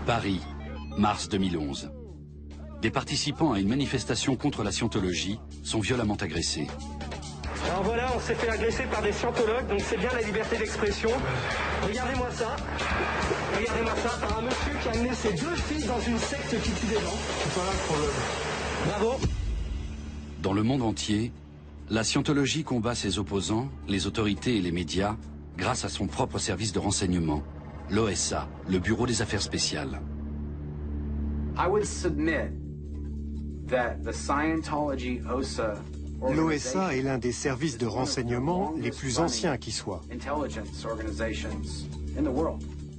Paris, mars 2011. Des participants à une manifestation contre la scientologie sont violemment agressés. Alors voilà, on s'est fait agresser par des scientologues, donc c'est bien la liberté d'expression. Regardez-moi ça. Regardez-moi ça, par un monsieur qui a amené ses 2 filles dans une secte qui tue des gens. C'est pas là le problème. Bravo. Dans le monde entier, la scientologie combat ses opposants, les autorités et les médias, grâce à son propre service de renseignement, l'OSA, le Bureau des Affaires Spéciales. L'OSA est l'un des services de renseignement les plus anciens qui soient.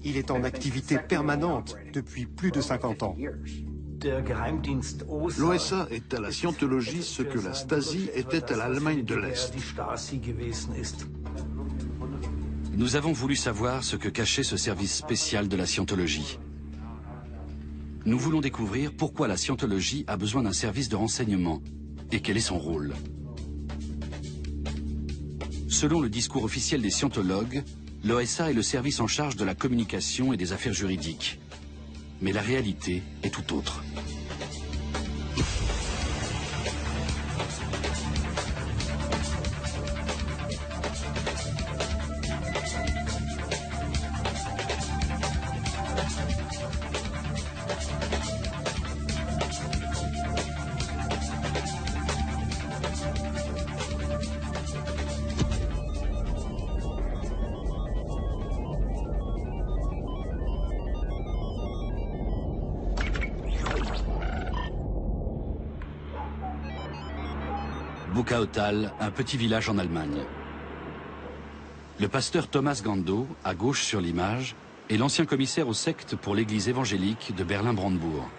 Il est en activité permanente depuis plus de 50 ans. L'OSA est à la scientologie ce que la Stasi était à l'Allemagne de l'Est. Nous avons voulu savoir ce que cachait ce service spécial de la scientologie. Nous voulons découvrir pourquoi la scientologie a besoin d'un service de renseignement et quel est son rôle. Selon le discours officiel des scientologues, l'OSA est le service en charge de la communication et des affaires juridiques. Mais la réalité est tout autre. Buchautal, un petit village en Allemagne. Le pasteur Thomas Gando, à gauche sur l'image, est l'ancien commissaire aux sectes pour l'église évangélique de Berlin-Brandebourg.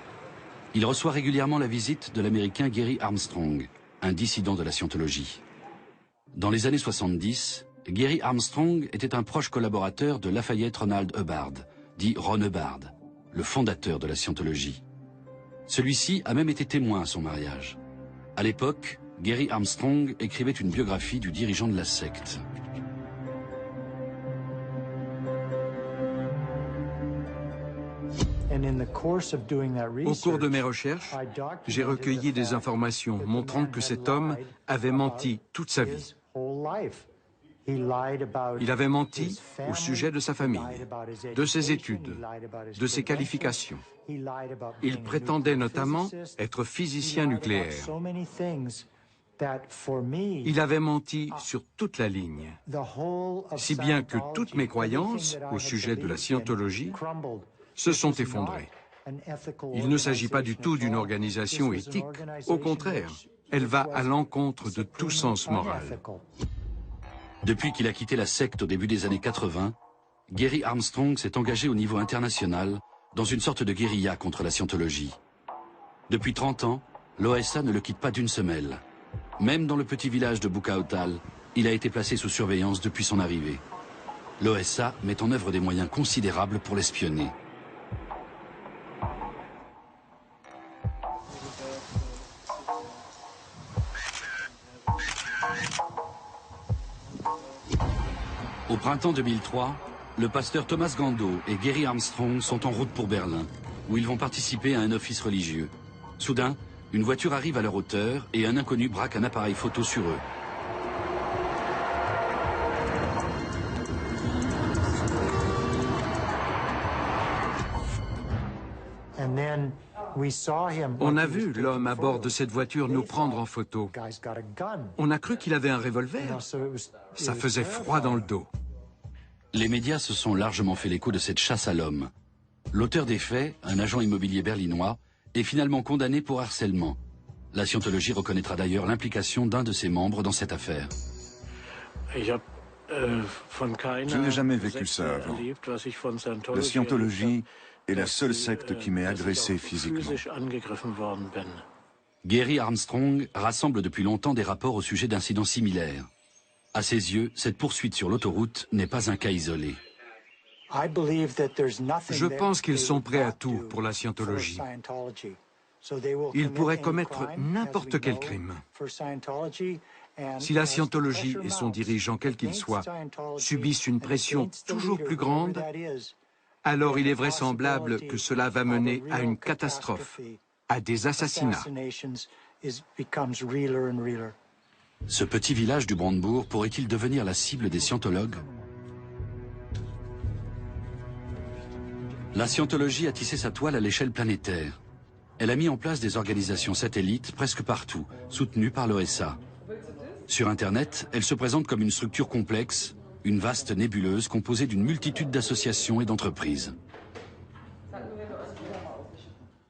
Il reçoit régulièrement la visite de l'américain Gary Armstrong, un dissident de la scientologie. Dans les années 70, Gary Armstrong était un proche collaborateur de Lafayette Ronald Hubbard, dit Ron Hubbard, le fondateur de la scientologie. Celui-ci a même été témoin à son mariage. À l'époque, Gary Armstrong écrivait une biographie du dirigeant de la secte. Au cours de mes recherches, j'ai recueilli des informations montrant que cet homme avait menti toute sa vie. Il avait menti au sujet de sa famille, de ses études, de ses qualifications. Il prétendait notamment être physicien nucléaire. Il avait menti sur toute la ligne, si bien que toutes mes croyances au sujet de la scientologie se sont effondrées. Il ne s'agit pas du tout d'une organisation éthique. Au contraire, elle va à l'encontre de tout sens moral. Depuis qu'il a quitté la secte au début des années 80, Gary Armstrong s'est engagé au niveau international dans une sorte de guérilla contre la scientologie. Depuis 30 ans, l'OSA ne le quitte pas d'une semelle. Même dans le petit village de Buchautal, il a été placé sous surveillance depuis son arrivée. L'OSA met en œuvre des moyens considérables pour l'espionner. Au printemps 2003, le pasteur Thomas Gando et Gary Armstrong sont en route pour Berlin, où ils vont participer à un office religieux. Soudain, une voiture arrive à leur hauteur et un inconnu braque un appareil photo sur eux. On a vu l'homme à bord de cette voiture nous prendre en photo. On a cru qu'il avait un revolver. Ça faisait froid dans le dos. Les médias se sont largement fait l'écho de cette chasse à l'homme. L'auteur des faits, un agent immobilier berlinois, est finalement condamné pour harcèlement. La scientologie reconnaîtra d'ailleurs l'implication d'un de ses membres dans cette affaire. Je n'ai jamais vécu ça avant. La scientologie est la seule secte qui m'ait agressé physiquement. Gary Armstrong rassemble depuis longtemps des rapports au sujet d'incidents similaires. À ses yeux, cette poursuite sur l'autoroute n'est pas un cas isolé. Je pense qu'ils sont prêts à tout pour la scientologie. Ils pourraient commettre n'importe quel crime. Si la scientologie et son dirigeant, quel qu'il soit, subissent une pression toujours plus grande, alors il est vraisemblable que cela va mener à une catastrophe, à des assassinats. Ce petit village du Brandebourg pourrait-il devenir la cible des scientologues? La scientologie a tissé sa toile à l'échelle planétaire. Elle a mis en place des organisations satellites presque partout, soutenues par l'OSA. Sur Internet, elle se présente comme une structure complexe, une vaste nébuleuse composée d'une multitude d'associations et d'entreprises.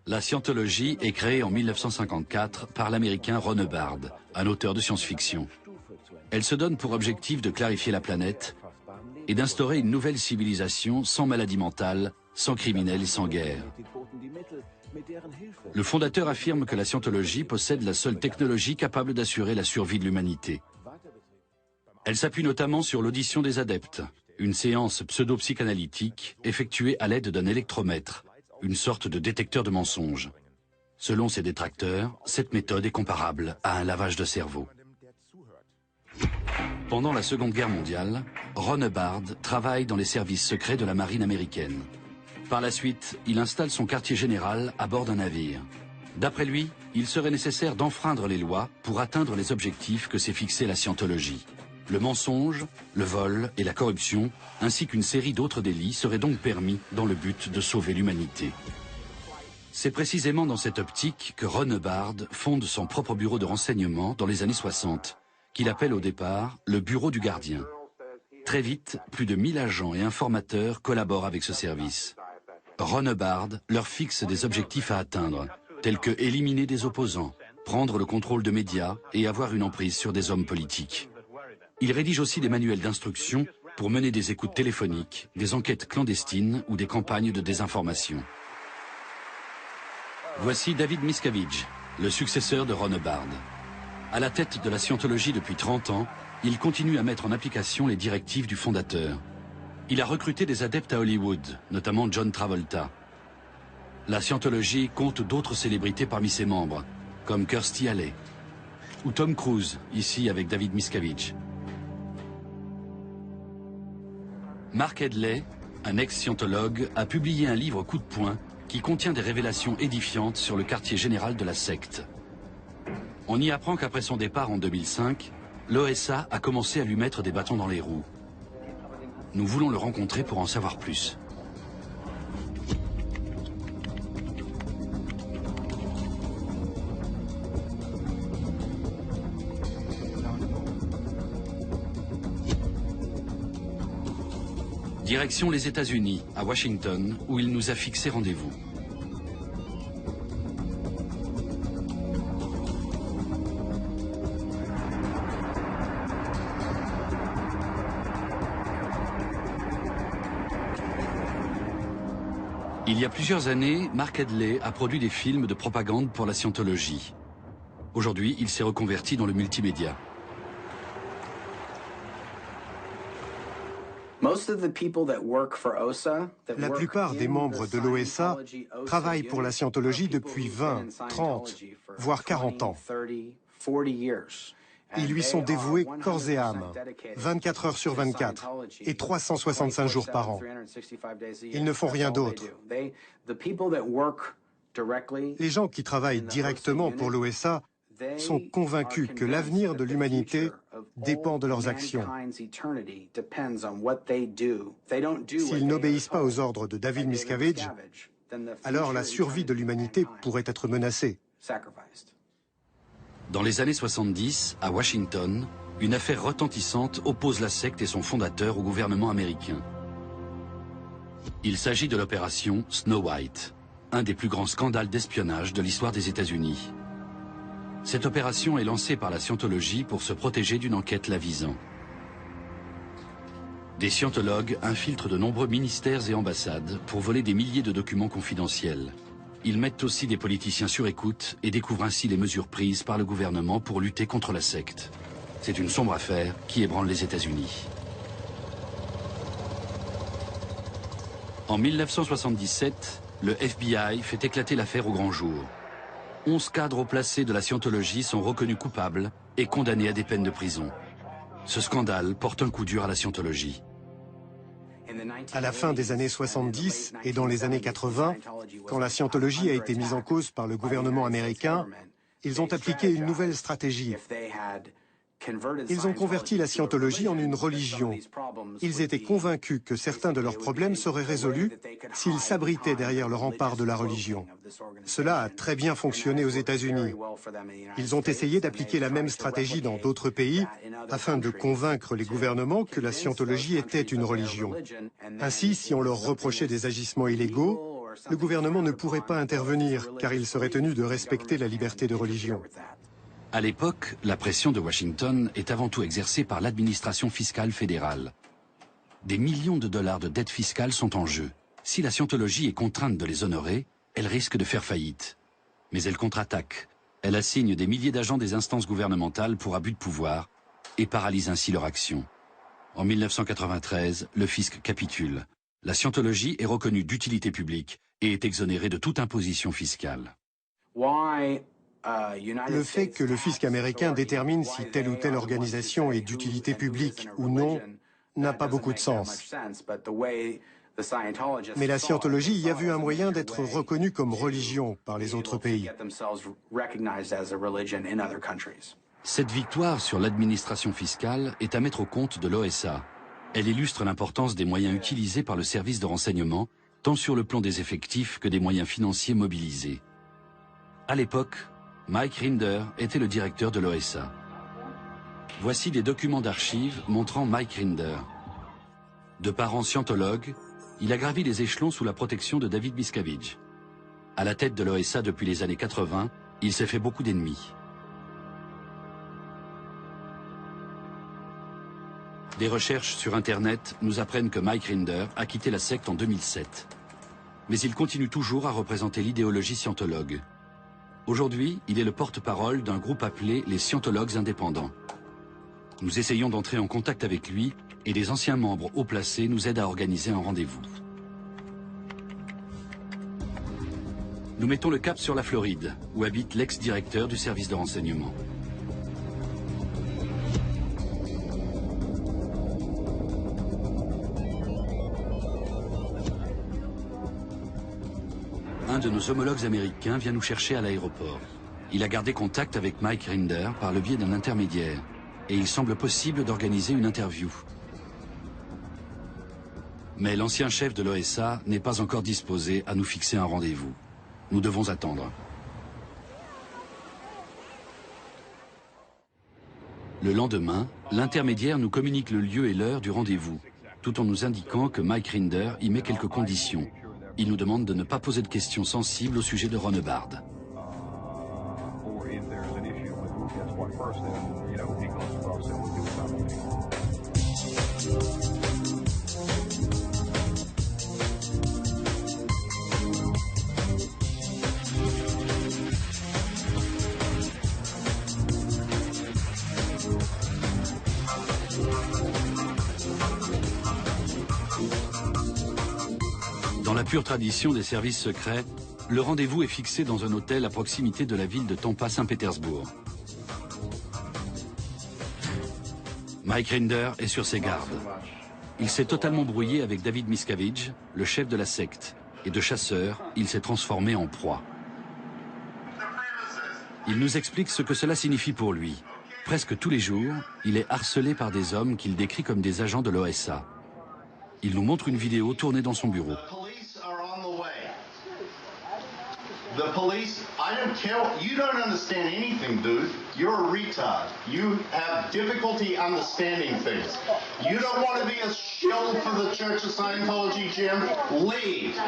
La scientologie est créée en 1954 par l'américain Ron Hubbard, un auteur de science-fiction. Elle se donne pour objectif de clarifier la planète et d'instaurer une nouvelle civilisation sans maladie mentale, sans criminels et sans guerre. Le fondateur affirme que la scientologie possède la seule technologie capable d'assurer la survie de l'humanité. Elle s'appuie notamment sur l'audition des adeptes, une séance pseudo-psychanalytique effectuée à l'aide d'un électromètre, une sorte de détecteur de mensonges. Selon ses détracteurs, cette méthode est comparable à un lavage de cerveau. Pendant la Seconde Guerre mondiale, Ron Hubbard travaille dans les services secrets de la marine américaine. Par la suite, il installe son quartier général à bord d'un navire. D'après lui, il serait nécessaire d'enfreindre les lois pour atteindre les objectifs que s'est fixés la scientologie. Le mensonge, le vol et la corruption, ainsi qu'une série d'autres délits seraient donc permis dans le but de sauver l'humanité. C'est précisément dans cette optique que Ron Hubbard fonde son propre bureau de renseignement dans les années 60, qu'il appelle au départ le Bureau du Gardien. Très vite, plus de 1000 agents et informateurs collaborent avec ce service. Ron Hubbard leur fixe des objectifs à atteindre, tels que éliminer des opposants, prendre le contrôle de médias et avoir une emprise sur des hommes politiques. Il rédige aussi des manuels d'instruction pour mener des écoutes téléphoniques, des enquêtes clandestines ou des campagnes de désinformation. Voici David Miscavige, le successeur de Ron Hubbard. À la tête de la scientologie depuis 30 ans, il continue à mettre en application les directives du fondateur. Il a recruté des adeptes à Hollywood, notamment John Travolta. La scientologie compte d'autres célébrités parmi ses membres, comme Kirstie Alley ou Tom Cruise, ici avec David Miscavige. Mark Edley, un ex-scientologue, a publié un livre coup de poing qui contient des révélations édifiantes sur le quartier général de la secte. On y apprend qu'après son départ en 2005, l'OSA a commencé à lui mettre des bâtons dans les roues. Nous voulons le rencontrer pour en savoir plus. Direction les États-Unis, à Washington, où il nous a fixé rendez-vous. Il y a plusieurs années, Mark Edley a produit des films de propagande pour la scientologie. Aujourd'hui, il s'est reconverti dans le multimédia. La plupart des membres de l'OSA travaillent pour la scientologie depuis 20, 30, voire 40 ans. Ils lui sont dévoués corps et âme, 24 heures sur 24 et 365 jours par an. Ils ne font rien d'autre. Les gens qui travaillent directement pour l'OSA sont convaincus que l'avenir de l'humanité dépend de leurs actions. S'ils n'obéissent pas aux ordres de David Miscavige, alors la survie de l'humanité pourrait être menacée. Dans les années 70, à Washington, une affaire retentissante oppose la secte et son fondateur au gouvernement américain. Il s'agit de l'opération Snow White, un des plus grands scandales d'espionnage de l'histoire des États-Unis. Cette opération est lancée par la scientologie pour se protéger d'une enquête la visant. Des scientologues infiltrent de nombreux ministères et ambassades pour voler des milliers de documents confidentiels. Ils mettent aussi des politiciens sur écoute et découvrent ainsi les mesures prises par le gouvernement pour lutter contre la secte. C'est une sombre affaire qui ébranle les États-Unis. En 1977, le FBI fait éclater l'affaire au grand jour. 11 cadres haut placés de la scientologie sont reconnus coupables et condamnés à des peines de prison. Ce scandale porte un coup dur à la scientologie. À la fin des années 70 et dans les années 80, quand la scientologie a été mise en cause par le gouvernement américain, ils ont appliqué une nouvelle stratégie. Ils ont converti la scientologie en une religion. Ils étaient convaincus que certains de leurs problèmes seraient résolus s'ils s'abritaient derrière le rempart de la religion. Cela a très bien fonctionné aux États-Unis. Ils ont essayé d'appliquer la même stratégie dans d'autres pays afin de convaincre les gouvernements que la scientologie était une religion. Ainsi, si on leur reprochait des agissements illégaux, le gouvernement ne pourrait pas intervenir car il serait tenu de respecter la liberté de religion. À l'époque, la pression de Washington est avant tout exercée par l'administration fiscale fédérale. Des millions de dollars de dettes fiscales sont en jeu. Si la scientologie est contrainte de les honorer, elle risque de faire faillite. Mais elle contre-attaque. Elle assigne des milliers d'agents des instances gouvernementales pour abus de pouvoir et paralyse ainsi leur action. En 1993, le fisc capitule. La scientologie est reconnue d'utilité publique et est exonérée de toute imposition fiscale. Le fait que le fisc américain détermine si telle ou telle organisation est d'utilité publique ou non n'a pas beaucoup de sens. Mais la scientologie y a vu un moyen d'être reconnue comme religion par les autres pays. Cette victoire sur l'administration fiscale est à mettre au compte de l'OSA. Elle illustre l'importance des moyens utilisés par le service de renseignement, tant sur le plan des effectifs que des moyens financiers mobilisés. À l'époque, Mike Rinder était le directeur de l'OSA. Voici des documents d'archives montrant Mike Rinder. De parents scientologues, il a gravi les échelons sous la protection de David Miscavige. À la tête de l'OSA depuis les années 80, il s'est fait beaucoup d'ennemis. Des recherches sur Internet nous apprennent que Mike Rinder a quitté la secte en 2007. Mais il continue toujours à représenter l'idéologie scientologue. Aujourd'hui, il est le porte-parole d'un groupe appelé les Scientologues indépendants. Nous essayons d'entrer en contact avec lui et des anciens membres haut placés nous aident à organiser un rendez-vous. Nous mettons le cap sur la Floride, où habite l'ex-directeur du service de renseignement. Un de nos homologues américains vient nous chercher à l'aéroport. Il a gardé contact avec Mike Rinder par le biais d'un intermédiaire et il semble possible d'organiser une interview. Mais l'ancien chef de l'OSA n'est pas encore disposé à nous fixer un rendez-vous. Nous devons attendre. Le lendemain, l'intermédiaire nous communique le lieu et l'heure du rendez-vous, tout en nous indiquant que Mike Rinder y met quelques conditions. Il nous demande de ne pas poser de questions sensibles au sujet de Ron Hubbard. Dans la pure tradition des services secrets, le rendez-vous est fixé dans un hôtel à proximité de la ville de Tampa-Saint-Pétersbourg. Mike Rinder est sur ses gardes. Il s'est totalement brouillé avec David Miscavige, le chef de la secte, et de chasseur, il s'est transformé en proie. Il nous explique ce que cela signifie pour lui. Presque tous les jours, il est harcelé par des hommes qu'il décrit comme des agents de l'OSA. Il nous montre une vidéo tournée dans son bureau. The police, I don't care, you don't understand anything, dude. You're a retard. You have difficulty understanding things. You don't want to be a shill for the Church of Scientology, Jim? Leave.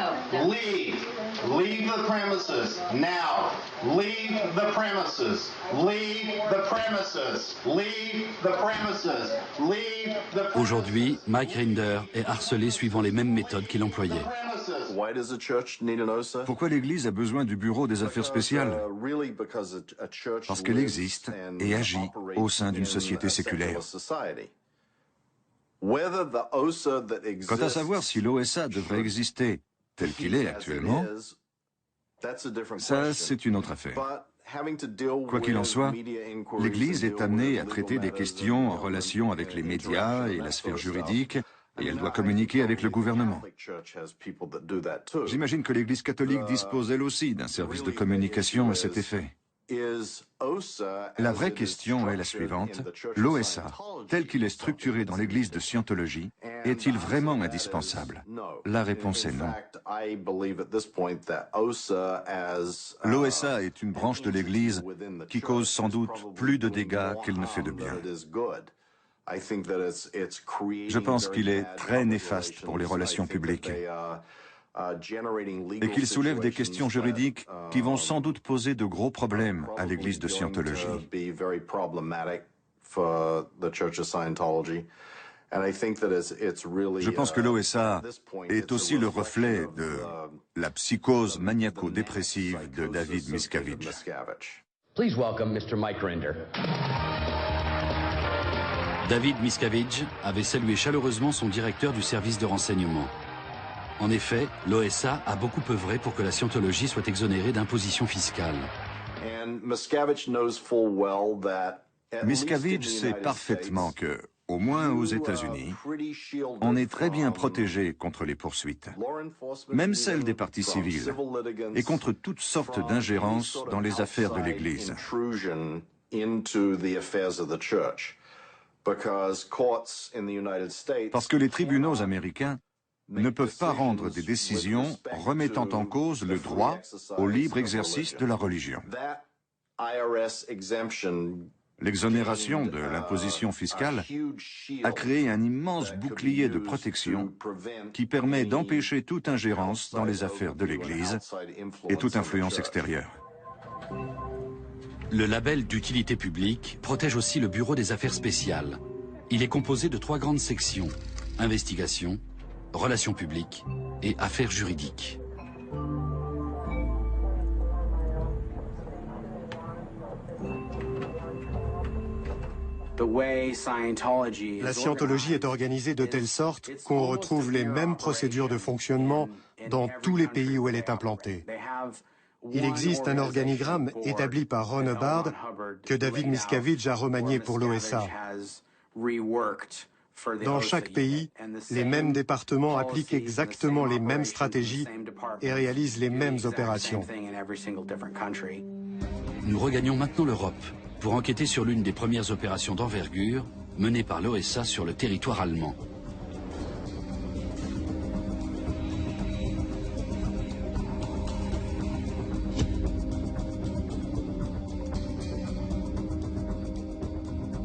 Leave. Leave the premises. Now. Leave the premises. Leave the premises. Leave the premises. Leave the premises. Aujourd'hui, Mike Rinder est harcelé suivant les mêmes méthodes qu'il employait. Pourquoi l'Église a besoin du bureau des affaires spéciales? Parce qu'elle existe et agit au sein d'une société séculaire. Quant à savoir si l'OSA devrait exister tel qu'il est actuellement, ça c'est une autre affaire. Quoi qu'il en soit, l'Église est amenée à traiter des questions en relation avec les médias et la sphère juridique et elle doit communiquer avec le gouvernement. J'imagine que l'Église catholique dispose elle aussi d'un service de communication à cet effet. La vraie question est la suivante. L'OSA, tel qu'il est structuré dans l'Église de Scientologie, est-il vraiment indispensable? La réponse est non. L'OSA est une branche de l'Église qui cause sans doute plus de dégâts qu'elle ne fait de bien. Je pense qu'il est très néfaste pour les relations publiques et qu'il soulève des questions juridiques qui vont sans doute poser de gros problèmes à l'Église de Scientologie. Je pense que l'OSA est aussi le reflet de la psychose maniaco-dépressive de David Miscavige. Please welcome Mr. Mike Rinder. David Miscavige avait salué chaleureusement son directeur du service de renseignement. En effet, l'OSA a beaucoup œuvré pour que la Scientologie soit exonérée d'imposition fiscale. Miscavige sait parfaitement que, au moins aux États-Unis, on est très bien protégé contre les poursuites, même celles des parties civiles, et contre toutes sortes d'ingérences dans les affaires de l'Église. Parce que les tribunaux américains ne peuvent pas rendre des décisions remettant en cause le droit au libre exercice de la religion. L'exonération de l'imposition fiscale a créé un immense bouclier de protection qui permet d'empêcher toute ingérence dans les affaires de l'Église et toute influence extérieure. Le label d'utilité publique protège aussi le Bureau des affaires spéciales. Il est composé de 3 grandes sections: investigation, relations publiques et affaires juridiques. La Scientologie est organisée de telle sorte qu'on retrouve les mêmes procédures de fonctionnement dans tous les pays où elle est implantée. Il existe un organigramme établi par Ron Hubbard que David Miscavige a remanié pour l'OSA. Dans chaque pays, les mêmes départements appliquent exactement les mêmes stratégies et réalisent les mêmes opérations. Nous regagnons maintenant l'Europe pour enquêter sur l'une des premières opérations d'envergure menées par l'OSA sur le territoire allemand.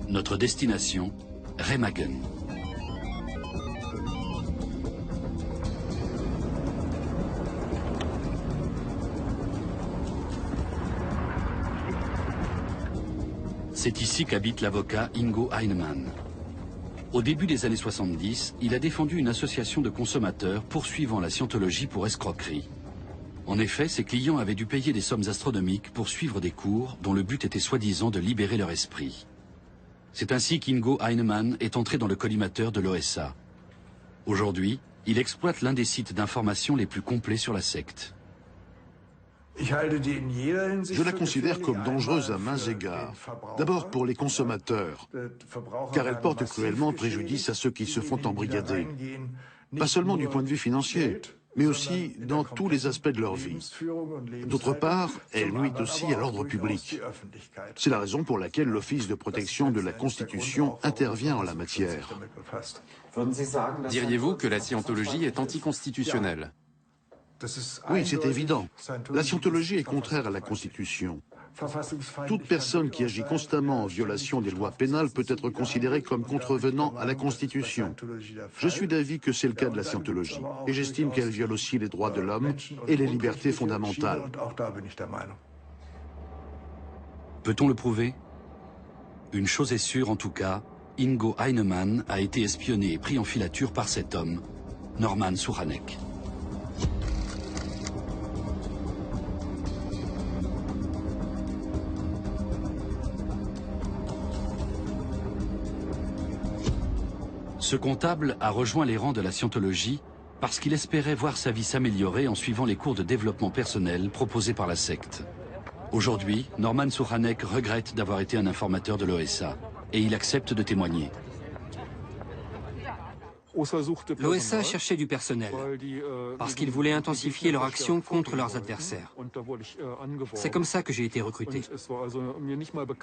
Notre destination, Remagen. C'est ici qu'habite l'avocat Ingo Heinemann. Au début des années 70, il a défendu une association de consommateurs poursuivant la Scientologie pour escroquerie. En effet, ses clients avaient dû payer des sommes astronomiques pour suivre des cours dont le but était soi-disant de libérer leur esprit. C'est ainsi qu'Ingo Heinemann est entré dans le collimateur de l'OSA. Aujourd'hui, il exploite l'un des sites d'information les plus complets sur la secte. Je la considère comme dangereuse à maints égards. D'abord pour les consommateurs, car elle porte cruellement préjudice à ceux qui se font embrigader. Pas seulement du point de vue financier, mais aussi dans tous les aspects de leur vie. D'autre part, elle nuit aussi à l'ordre public. C'est la raison pour laquelle l'Office de protection de la Constitution intervient en la matière. Diriez-vous que la Scientologie est anticonstitutionnelle? Oui, c'est évident. La Scientologie est contraire à la Constitution. Toute personne qui agit constamment en violation des lois pénales peut être considérée comme contrevenant à la Constitution. Je suis d'avis que c'est le cas de la Scientologie, et j'estime qu'elle viole aussi les droits de l'homme et les libertés fondamentales. Peut-on le prouver? Une chose est sûre en tout cas, Ingo Heinemann a été espionné et pris en filature par cet homme, Norman Souchanek. Ce comptable a rejoint les rangs de la Scientologie parce qu'il espérait voir sa vie s'améliorer en suivant les cours de développement personnel proposés par la secte. Aujourd'hui, Norman Souchanek regrette d'avoir été un informateur de l'OSA et il accepte de témoigner. L'OSA cherchait du personnel parce qu'ils voulaient intensifier leur action contre leurs adversaires. C'est comme ça que j'ai été recruté.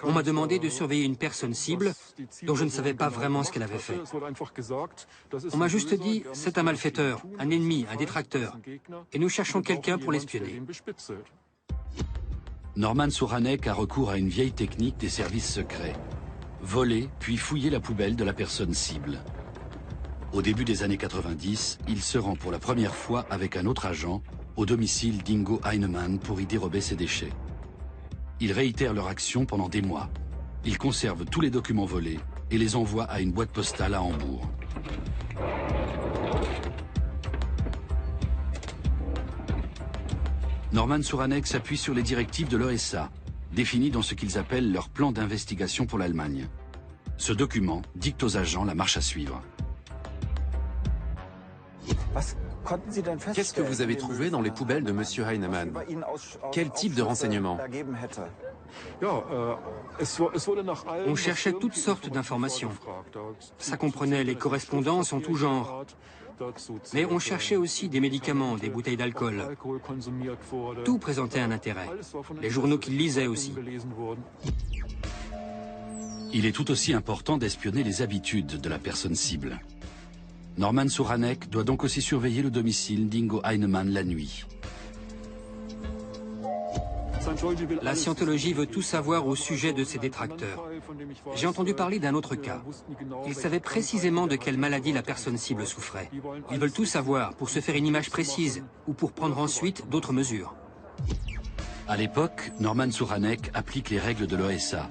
On m'a demandé de surveiller une personne cible dont je ne savais pas vraiment ce qu'elle avait fait. On m'a juste dit, c'est un malfaiteur, un ennemi, un détracteur, et nous cherchons quelqu'un pour l'espionner. Norman Souranek a recours à une vieille technique des services secrets. Voler, puis fouiller la poubelle de la personne cible. Au début des années 90, il se rend pour la première fois avec un autre agent au domicile d'Ingo Heinemann pour y dérober ses déchets. Ils réitèrent leur action pendant des mois. Ils conservent tous les documents volés et les envoient à une boîte postale à Hambourg. Norman Souranek s'appuie sur les directives de l'OSA, définies dans ce qu'ils appellent leur plan d'investigation pour l'Allemagne. Ce document dicte aux agents la marche à suivre. Qu'est-ce que vous avez trouvé dans les poubelles de M. Heinemann? Quel type de renseignements? On cherchait toutes sortes d'informations. Ça comprenait les correspondances en tout genre. Mais on cherchait aussi des médicaments, des bouteilles d'alcool. Tout présentait un intérêt. Les journaux qu'il lisait aussi. Il est tout aussi important d'espionner les habitudes de la personne cible. Norman Souranek doit donc aussi surveiller le domicile d'Ingo Heinemann la nuit. La scientologie veut tout savoir au sujet de ses détracteurs. J'ai entendu parler d'un autre cas. Ils savaient précisément de quelle maladie la personne cible souffrait. Ils veulent tout savoir pour se faire une image précise ou pour prendre ensuite d'autres mesures. À l'époque, Norman Souranek applique les règles de l'OSA.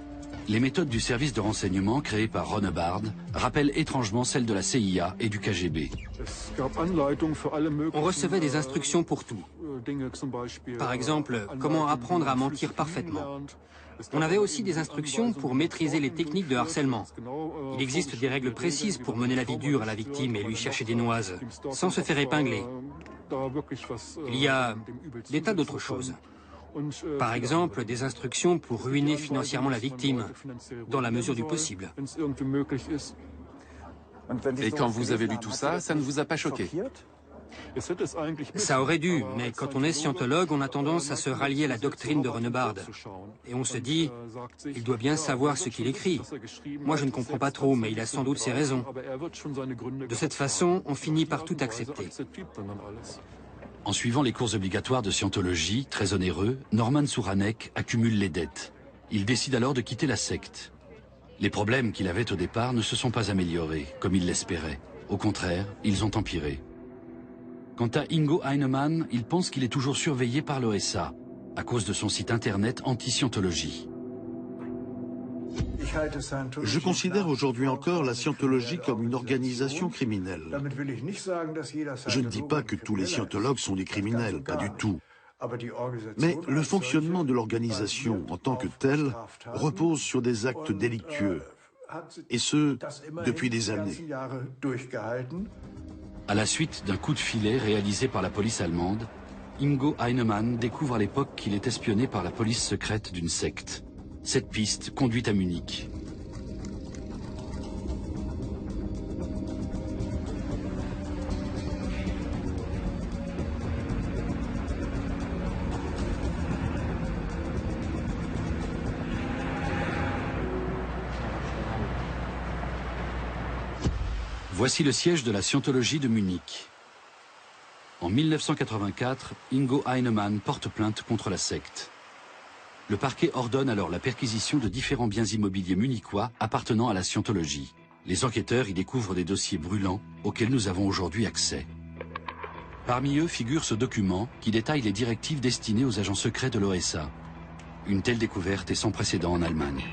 Les méthodes du service de renseignement créé par Ron Hubbard rappellent étrangement celles de la CIA et du KGB. On recevait des instructions pour tout. Par exemple, comment apprendre à mentir parfaitement. On avait aussi des instructions pour maîtriser les techniques de harcèlement. Il existe des règles précises pour mener la vie dure à la victime et lui chercher des noises, sans se faire épingler. Il y a des tas d'autres choses. Par exemple, des instructions pour ruiner financièrement la victime, dans la mesure du possible. Et quand vous avez lu tout ça, ça ne vous a pas choqué? Ça aurait dû, mais quand on est scientologue, on a tendance à se rallier à la doctrine de Ron Hubbard. Et on se dit, il doit bien savoir ce qu'il écrit. Moi, je ne comprends pas trop, mais il a sans doute ses raisons. De cette façon, on finit par tout accepter. En suivant les cours obligatoires de scientologie, très onéreux, Norman Souranek accumule les dettes. Il décide alors de quitter la secte. Les problèmes qu'il avait au départ ne se sont pas améliorés, comme il l'espérait. Au contraire, ils ont empiré. Quant à Ingo Heinemann, il pense qu'il est toujours surveillé par l'OSA, à cause de son site internet anti-scientologie. Je considère aujourd'hui encore la scientologie comme une organisation criminelle. Je ne dis pas que tous les scientologues sont des criminels, pas du tout. Mais le fonctionnement de l'organisation en tant que telle repose sur des actes délictueux, et ce, depuis des années. À la suite d'un coup de filet réalisé par la police allemande, Ingo Heinemann découvre à l'époque qu'il est espionné par la police secrète d'une secte. Cette piste conduit à Munich. Voici le siège de la scientologie de Munich. En 1984, Ingo Heinemann porte plainte contre la secte. Le parquet ordonne alors la perquisition de différents biens immobiliers munichois appartenant à la scientologie. Les enquêteurs y découvrent des dossiers brûlants auxquels nous avons aujourd'hui accès. Parmi eux figure ce document qui détaille les directives destinées aux agents secrets de l'OSA. Une telle découverte est sans précédent en Allemagne.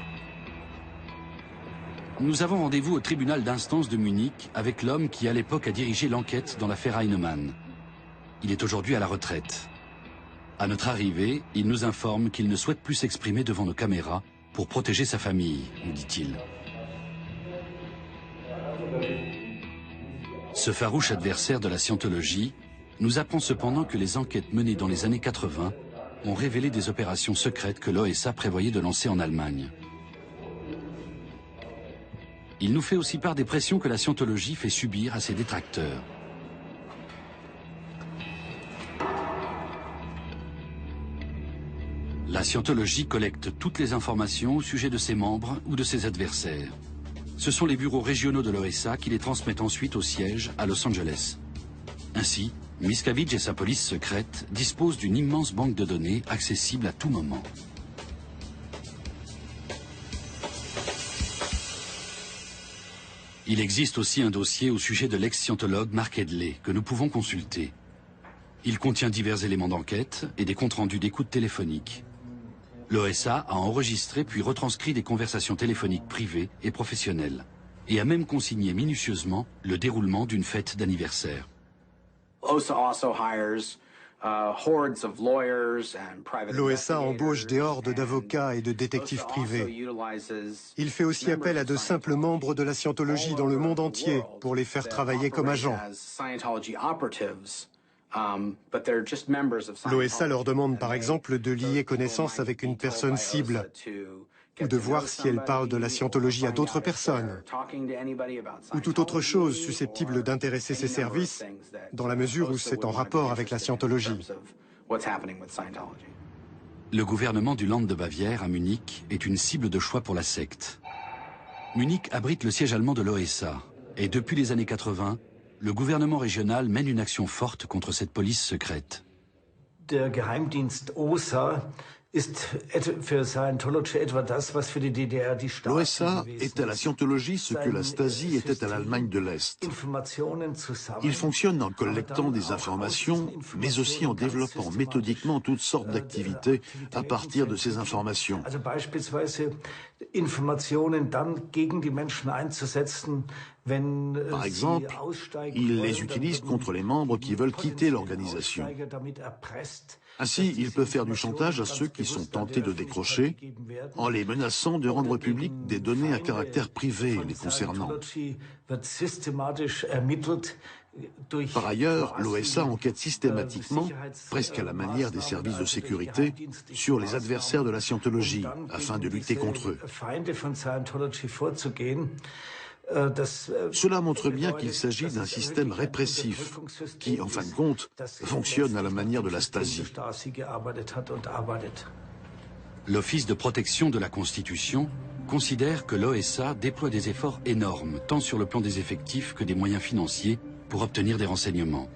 Nous avons rendez-vous au tribunal d'instance de Munich avec l'homme qui à l'époque a dirigé l'enquête dans l'affaire Heinemann. Il est aujourd'hui à la retraite. À notre arrivée, il nous informe qu'il ne souhaite plus s'exprimer devant nos caméras pour protéger sa famille, nous dit-il. Ce farouche adversaire de la scientologie nous apprend cependant que les enquêtes menées dans les années 80 ont révélé des opérations secrètes que l'OSA prévoyait de lancer en Allemagne. il nous fait aussi part des pressions que la scientologie fait subir à ses détracteurs. La scientologie collecte toutes les informations au sujet de ses membres ou de ses adversaires. Ce sont les bureaux régionaux de l'OSA qui les transmettent ensuite au siège à Los Angeles. Ainsi, Miscavige et sa police secrète disposent d'une immense banque de données accessible à tout moment. Il existe aussi un dossier au sujet de l'ex-scientologue Mark Edley que nous pouvons consulter. Il contient divers éléments d'enquête et des comptes rendus d'écoute téléphonique. L'OSA a enregistré puis retranscrit des conversations téléphoniques privées et professionnelles et a même consigné minutieusement le déroulement d'une fête d'anniversaire. L'OSA embauche des hordes d'avocats et de détectives privés. Il fait aussi appel à de simples membres de la scientologie dans le monde entier pour les faire travailler comme agents. L'OSA leur demande par exemple de lier connaissance avec une personne cible ou de voir si elle parle de la scientologie à d'autres personnes ou toute autre chose susceptible d'intéresser ses services dans la mesure où c'est en rapport avec la scientologie. Le gouvernement du Land de Bavière à Munich est une cible de choix pour la secte. Munich abrite le siège allemand de l'OSA et depuis les années 80, le gouvernement régional mène une action forte contre cette police secrète. Der Geheimdienst OSA L'OSA est à la scientologie ce que la Stasi était à l'Allemagne de l'Est. Il fonctionne en collectant des informations, mais aussi en développant méthodiquement toutes sortes d'activités à partir de ces informations. Par exemple, il les utilise contre les membres qui veulent quitter l'organisation. Ainsi, il peut faire du chantage à ceux qui sont tentés de décrocher en les menaçant de rendre publiques des données à caractère privé les concernant. Par ailleurs, l'OSA enquête systématiquement, presque à la manière des services de sécurité, sur les adversaires de la scientologie afin de lutter contre eux. Cela montre bien qu'il s'agit d'un système répressif qui, en fin de compte, fonctionne à la manière de la Stasi. L'Office de protection de la Constitution considère que l'OSA déploie des efforts énormes, tant sur le plan des effectifs que des moyens financiers, pour obtenir des renseignements.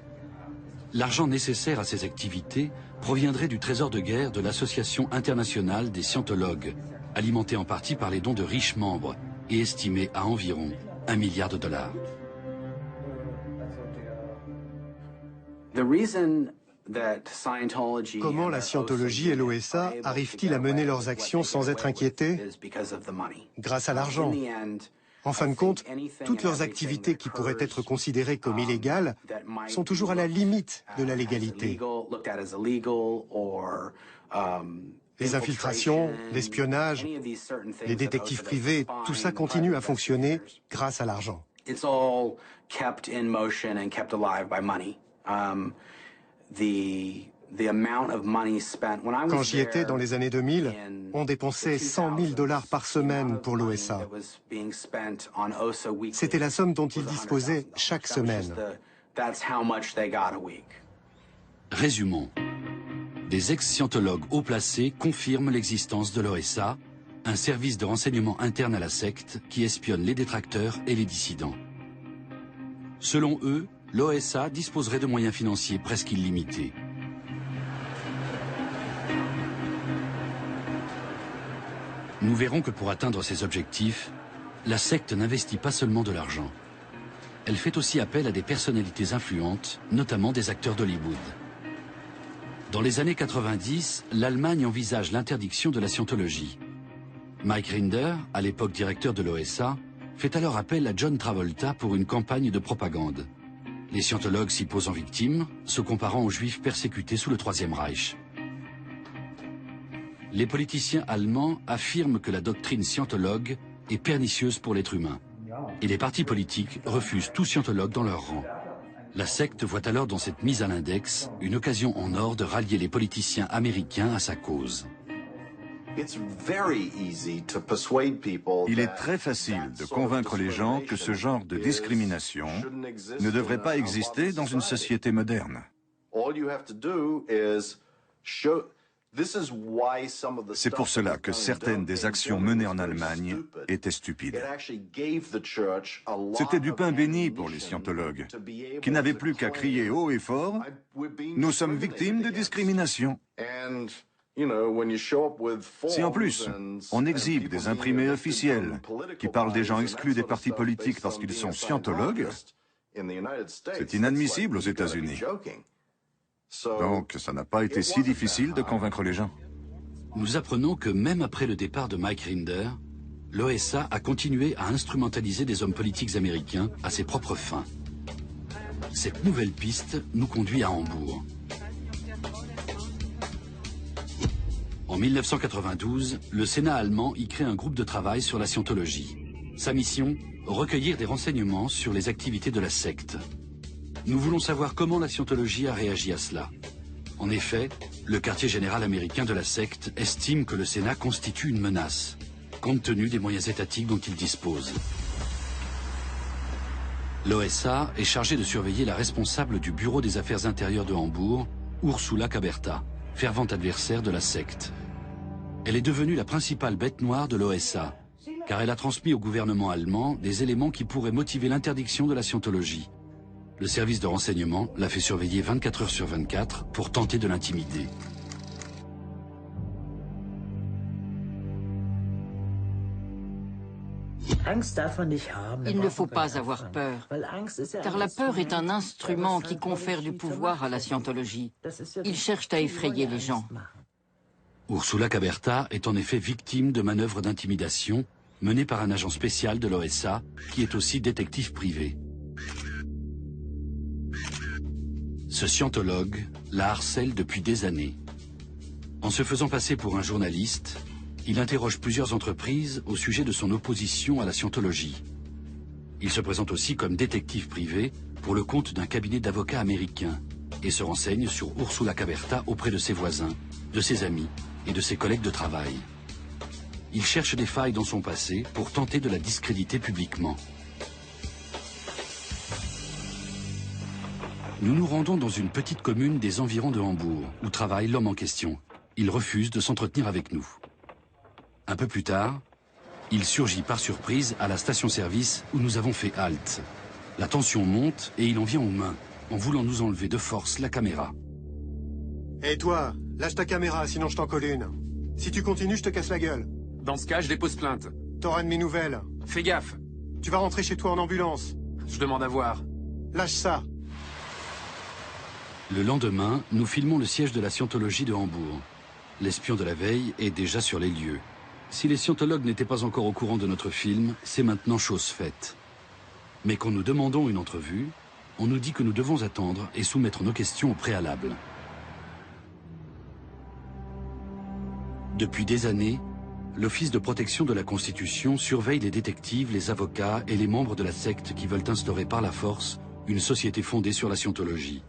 L'argent nécessaire à ces activités proviendrait du trésor de guerre de l'Association internationale des scientologues, alimenté en partie par les dons de riches membres, et estimé à environ $1 milliard. Comment la scientologie et l'OSA arrivent-ils à mener leurs actions sans être inquiétés? Grâce à l'argent. En fin de compte, toutes leurs activités qui pourraient être considérées comme illégales sont toujours à la limite de la légalité. Les infiltrations, l'espionnage, les détectives privés, tout ça continue à fonctionner grâce à l'argent. Quand j'y étais dans les années 2000, on dépensait $100 000 par semaine pour l'OSA. C'était la somme dont ils disposaient chaque semaine. Résumons. Des ex-scientologues haut placés confirment l'existence de l'OSA, un service de renseignement interne à la secte qui espionne les détracteurs et les dissidents. Selon eux, l'OSA disposerait de moyens financiers presque illimités. Nous verrons que pour atteindre ces objectifs, la secte n'investit pas seulement de l'argent. Elle fait aussi appel à des personnalités influentes, notamment des acteurs d'Hollywood. Dans les années 90, l'Allemagne envisage l'interdiction de la scientologie. Mike Rinder, à l'époque directeur de l'OSA, fait alors appel à John Travolta pour une campagne de propagande. Les scientologues s'y posent en victimes, se comparant aux juifs persécutés sous le Troisième Reich. Les politiciens allemands affirment que la doctrine scientologue est pernicieuse pour l'être humain. Et les partis politiques refusent tout scientologue dans leur rang. La secte voit alors dans cette mise à l'index une occasion en or de rallier les politiciens américains à sa cause. Il est très facile de convaincre les gens que ce genre de discrimination ne devrait pas exister dans une société moderne. C'est pour cela que certaines des actions menées en Allemagne étaient stupides. C'était du pain béni pour les scientologues, qui n'avaient plus qu'à crier haut et fort « Nous sommes victimes de discrimination ». Si en plus, on exhibe des imprimés officiels qui parlent des gens exclus des partis politiques parce qu'ils sont scientologues, c'est inadmissible aux États-Unis. Donc, ça n'a pas été si difficile de convaincre les gens. Nous apprenons que même après le départ de Mike Rinder, l'OSA a continué à instrumentaliser des hommes politiques américains à ses propres fins. Cette nouvelle piste nous conduit à Hambourg. En 1992, le Sénat allemand y crée un groupe de travail sur la scientologie. Sa mission, recueillir des renseignements sur les activités de la secte. Nous voulons savoir comment la scientologie a réagi à cela. En effet, le quartier général américain de la secte estime que le Sénat constitue une menace, compte tenu des moyens étatiques dont il dispose. L'OSA est chargé de surveiller la responsable du bureau des affaires intérieures de Hambourg, Ursula Caberta, fervente adversaire de la secte. Elle est devenue la principale bête noire de l'OSA, car elle a transmis au gouvernement allemand des éléments qui pourraient motiver l'interdiction de la scientologie. Le service de renseignement l'a fait surveiller 24 heures sur 24 pour tenter de l'intimider. Il ne faut pas avoir peur, car la peur est un instrument qui confère du pouvoir à la scientologie. Ils cherchent à effrayer les gens. Ursula Caberta est en effet victime de manœuvres d'intimidation menées par un agent spécial de l'OSA qui est aussi détective privé. Ce scientologue la harcèle depuis des années. En se faisant passer pour un journaliste, il interroge plusieurs entreprises au sujet de son opposition à la scientologie. Il se présente aussi comme détective privé pour le compte d'un cabinet d'avocats américains et se renseigne sur Ursula Caberta auprès de ses voisins, de ses amis et de ses collègues de travail. Il cherche des failles dans son passé pour tenter de la discréditer publiquement. Nous nous rendons dans une petite commune des environs de Hambourg, où travaille l'homme en question. Il refuse de s'entretenir avec nous. Un peu plus tard, il surgit par surprise à la station-service où nous avons fait halte. La tension monte et il en vient aux mains, en voulant nous enlever de force la caméra. Hé toi, lâche ta caméra, sinon je t'en colle une. Si tu continues, je te casse la gueule. Dans ce cas, je dépose plainte. T'auras de mes nouvelles. Fais gaffe. Tu vas rentrer chez toi en ambulance. Je demande à voir. Lâche ça. Le lendemain, nous filmons le siège de la scientologie de Hambourg. L'espion de la veille est déjà sur les lieux. Si les scientologues n'étaient pas encore au courant de notre film, c'est maintenant chose faite. Mais quand nous demandons une entrevue, on nous dit que nous devons attendre et soumettre nos questions au préalable. Depuis des années, l'Office de protection de la Constitution surveille les détectives, les avocats et les membres de la secte qui veulent instaurer par la force une société fondée sur la scientologie.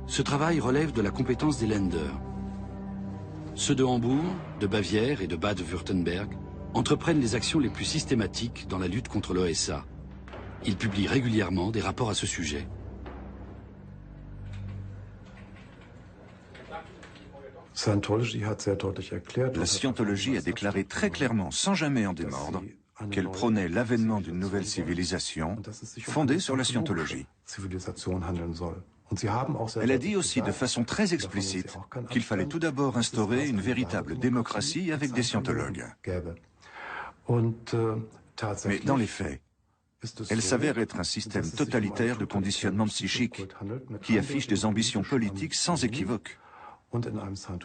Ce travail relève de la compétence des Länder. Ceux de Hambourg, de Bavière et de Bade-Württemberg entreprennent les actions les plus systématiques dans la lutte contre l'OSA. Ils publient régulièrement des rapports à ce sujet. La scientologie a déclaré très clairement, sans jamais en démordre, qu'elle prônait l'avènement d'une nouvelle civilisation fondée sur la scientologie. Elle a dit aussi de façon très explicite qu'il fallait tout d'abord instaurer une véritable démocratie avec des scientologues. Mais dans les faits, elle s'avère être un système totalitaire de conditionnement psychique qui affiche des ambitions politiques sans équivoque.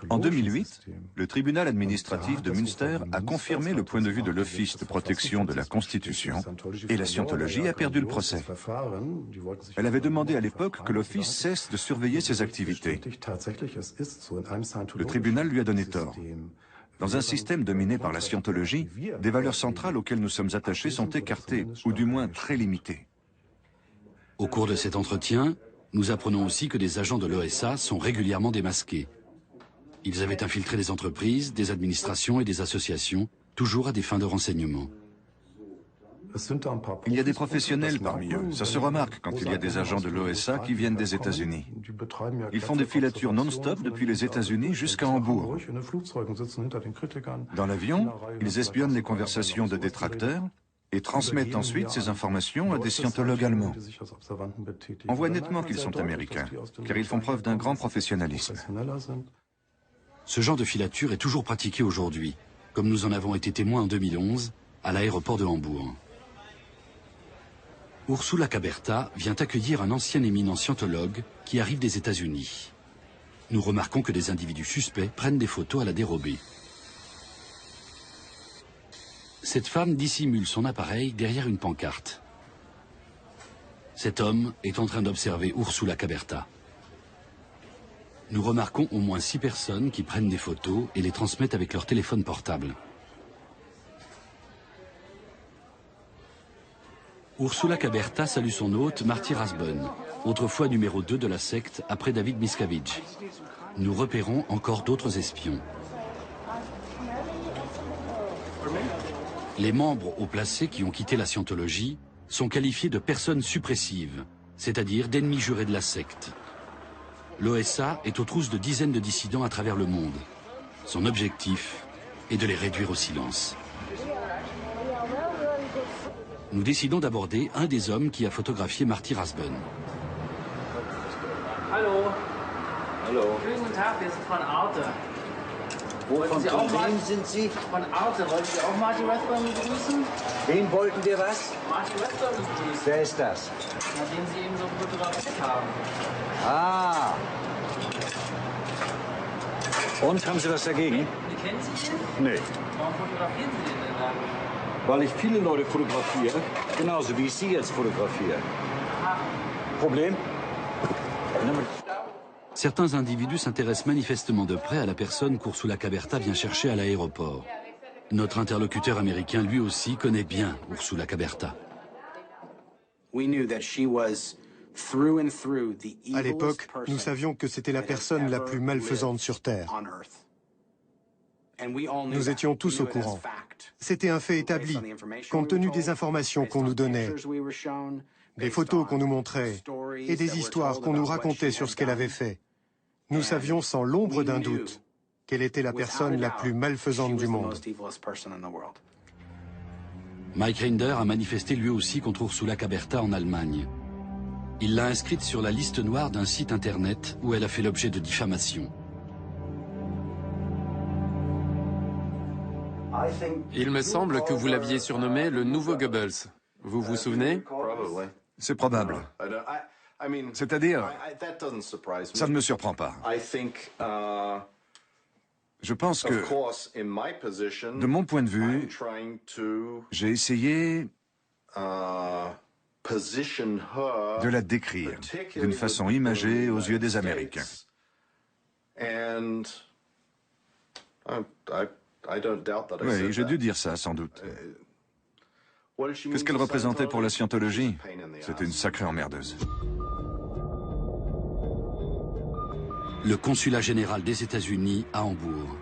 En 2008, le tribunal administratif de Münster a confirmé le point de vue de l'Office de protection de la Constitution et la scientologie a perdu le procès. Elle avait demandé à l'époque que l'Office cesse de surveiller ses activités. Le tribunal lui a donné tort. Dans un système dominé par la scientologie, des valeurs centrales auxquelles nous sommes attachés sont écartées, ou du moins très limitées. Au cours de cet entretien, nous apprenons aussi que des agents de l'OSA sont régulièrement démasqués. Ils avaient infiltré des entreprises, des administrations et des associations, toujours à des fins de renseignement. Il y a des professionnels parmi eux. Ça se remarque quand il y a des agents de l'OSA qui viennent des États-Unis. Ils font des filatures non-stop depuis les États-Unis jusqu'à Hambourg. Dans l'avion, ils espionnent les conversations de détracteurs et transmettent ensuite ces informations à des scientologues allemands. On voit nettement qu'ils sont américains, car ils font preuve d'un grand professionnalisme. Ce genre de filature est toujours pratiqué aujourd'hui, comme nous en avons été témoins en 2011, à l'aéroport de Hambourg. Ursula Caberta vient accueillir un ancien éminent scientologue qui arrive des États-Unis. Nous remarquons que des individus suspects prennent des photos à la dérobée. Cette femme dissimule son appareil derrière une pancarte. Cet homme est en train d'observer Ursula Caberta. Nous remarquons au moins 6 personnes qui prennent des photos et les transmettent avec leur téléphone portable. Ursula Caberta salue son hôte Marty Rasbonne, autrefois numéro 2 de la secte après David Miscavige. Nous repérons encore d'autres espions. Les membres haut placés qui ont quitté la scientologie sont qualifiés de personnes suppressives, c'est-à-dire d'ennemis jurés de la secte. L'OSA est aux trousses de dizaines de dissidents à travers le monde. Son objectif est de les réduire au silence. Nous décidons d'aborder un des hommes qui a photographié Marty Rasbonne. Hallo. Hallo. Schönen guten Tag, wir sind von Arte. Von wem sind Sie? Von Arte. Wollten Sie auch Marty Rasbonne begrüßen? Wen wollten wir was? Marty Rasbonne begrüßen. Wer ist das? Na, den Sie eben so fotografiert haben. Ah. Und, haben Sie was dagegen? Kennen Sie den? Nee. Warum fotografieren Sie den denn dann? Weil ich viele Leute fotografiere, genauso wie ich Sie jetzt fotografiere. Problem? Certains individus s'intéressent manifestement de près à la personne qu'Ursula Caberta vient chercher à l'aéroport. Notre interlocuteur américain, lui aussi, connaît bien Ursula Caberta. À l'époque, nous savions que c'était la personne la plus malfaisante sur Terre. Nous étions tous au courant. C'était un fait établi, compte tenu des informations qu'on nous donnait, des photos qu'on nous montrait et des histoires qu'on nous racontait sur ce qu'elle avait fait. Nous savions sans l'ombre d'un doute qu'elle était la personne la plus malfaisante du monde. Mike Rinder a manifesté lui aussi contre Ursula Caberta en Allemagne. Il l'a inscrite sur la liste noire d'un site internet où elle a fait l'objet de diffamation. Il me semble que vous l'aviez surnommé le nouveau Goebbels. Vous vous souvenez? C'est probable. C'est-à-dire, ça ne me surprend pas. Je pense que, de mon point de vue, j'ai essayé de la décrire d'une façon imagée aux yeux des Américains. Oui, j'ai dû dire ça, sans doute. Qu'est-ce qu'elle représentait pour la scientologie? C'était une sacrée emmerdeuse. Le consulat général des États-Unis à Hambourg.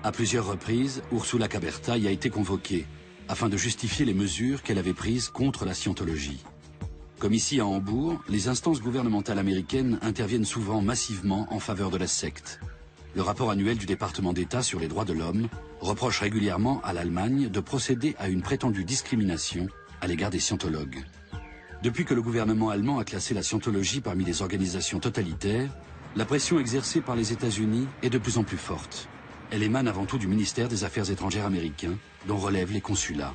À plusieurs reprises, Ursula Caberta y a été convoquée, afin de justifier les mesures qu'elle avait prises contre la scientologie. Comme ici à Hambourg, les instances gouvernementales américaines interviennent souvent massivement en faveur de la secte. Le rapport annuel du département d'État sur les droits de l'homme reproche régulièrement à l'Allemagne de procéder à une prétendue discrimination à l'égard des scientologues. Depuis que le gouvernement allemand a classé la scientologie parmi les organisations totalitaires, la pression exercée par les États-Unis est de plus en plus forte. Elle émane avant tout du ministère des Affaires étrangères américain, dont relèvent les consulats.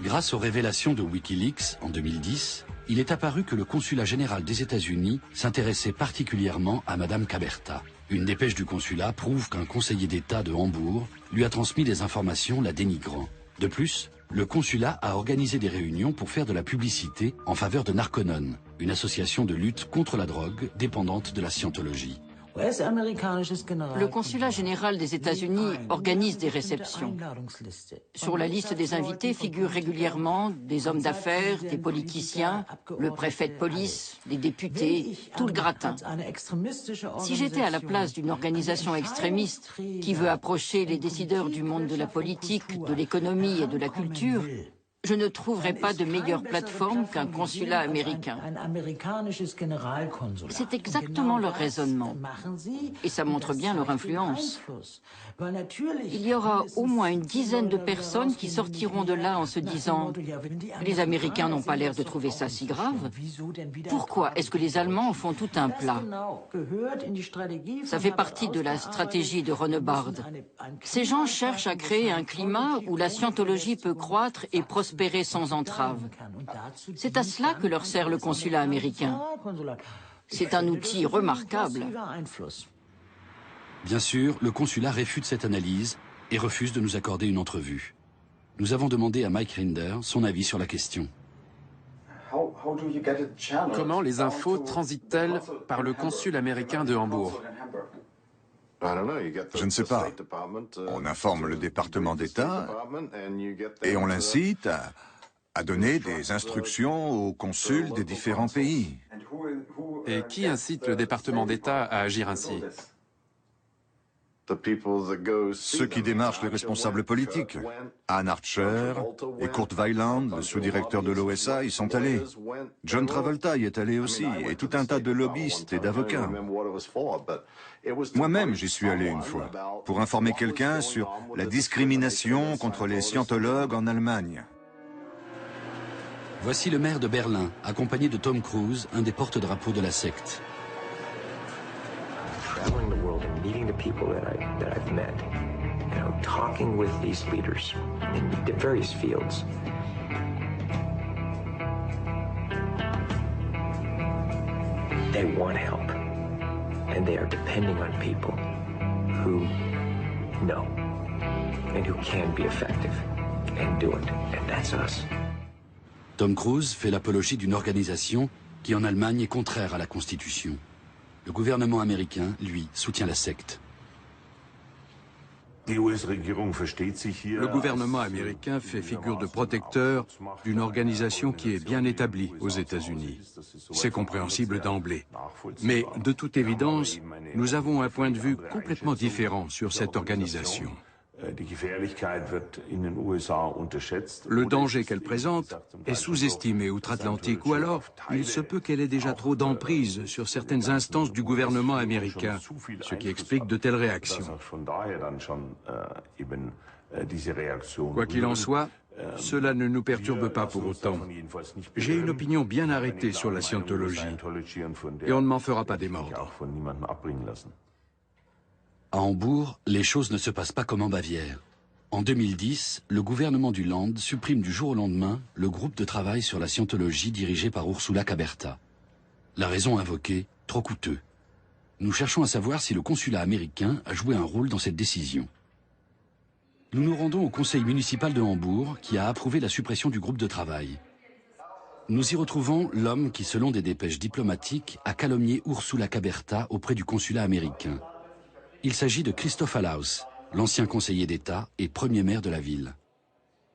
Grâce aux révélations de Wikileaks en 2010, il est apparu que le consulat général des États-Unis s'intéressait particulièrement à Madame Caberta. Une dépêche du consulat prouve qu'un conseiller d'État de Hambourg lui a transmis des informations la dénigrant. De plus, le consulat a organisé des réunions pour faire de la publicité en faveur de Narconon, une association de lutte contre la drogue dépendante de la scientologie. Le consulat général des États-Unis organise des réceptions. Sur la liste des invités figurent régulièrement des hommes d'affaires, des politiciens, le préfet de police, des députés, tout le gratin. Si j'étais à la place d'une organisation extrémiste qui veut approcher les décideurs du monde de la politique, de l'économie et de la culture, je ne trouverais pas de meilleure plateforme qu'un consulat américain. C'est exactement leur raisonnement. Et ça montre bien leur influence. Il y aura au moins une dizaine de personnes qui sortiront de là en se disant « Les Américains n'ont pas l'air de trouver ça si grave. Pourquoi est-ce que les Allemands en font tout un plat ?» Ça fait partie de la stratégie de Ronebard. Ces gens cherchent à créer un climat où la scientologie peut croître et prospérer sans entrave. C'est à cela que leur sert le consulat américain. C'est un outil remarquable. Bien sûr, le consulat réfute cette analyse et refuse de nous accorder une entrevue. Nous avons demandé à Mike Rinder son avis sur la question. Comment les infos transitent-elles par le consul américain de Hambourg? Je ne sais pas. On informe le département d'État et on l'incite à donner des instructions aux consuls des différents pays. Et qui incite le département d'État à agir ainsi? Ceux qui démarchent les responsables politiques. Ann Archer et Kurt Weiland, le sous-directeur de l'OSA, y sont allés. John Travolta y est allé aussi, et tout un tas de lobbyistes et d'avocats. Moi-même, j'y suis allé une fois, pour informer quelqu'un sur la discrimination contre les scientologues en Allemagne. Voici le maire de Berlin, accompagné de Tom Cruise, un des porte-drapeaux de la secte. Traveling the world and meeting the people that I've met, talking with these leaders in the various fields. They want help, and they are depending on people who know and who can be effective and do it, and that's us. Tom Cruise fait l'apologie d'une organisation qui en Allemagne est contraire à la Constitution. Le gouvernement américain, lui, soutient la secte. Le gouvernement américain fait figure de protecteur d'une organisation qui est bien établie aux États-Unis. C'est compréhensible d'emblée. Mais de toute évidence, nous avons un point de vue complètement différent sur cette organisation. Le danger qu'elle présente est sous-estimé outre-Atlantique, ou alors il se peut qu'elle ait déjà trop d'emprise sur certaines instances du gouvernement américain, ce qui explique de telles réactions. Quoi qu'il en soit, cela ne nous perturbe pas pour autant. J'ai une opinion bien arrêtée sur la scientologie, et on ne m'en fera pas démordre. À Hambourg, les choses ne se passent pas comme en Bavière. En 2010, le gouvernement du Land supprime du jour au lendemain le groupe de travail sur la scientologie dirigé par Ursula Caberta. La raison invoquée, trop coûteux. Nous cherchons à savoir si le consulat américain a joué un rôle dans cette décision. Nous nous rendons au conseil municipal de Hambourg qui a approuvé la suppression du groupe de travail. Nous y retrouvons l'homme qui, selon des dépêches diplomatiques, a calomnié Ursula Caberta auprès du consulat américain. Il s'agit de Christoph Allaus, l'ancien conseiller d'État et premier maire de la ville.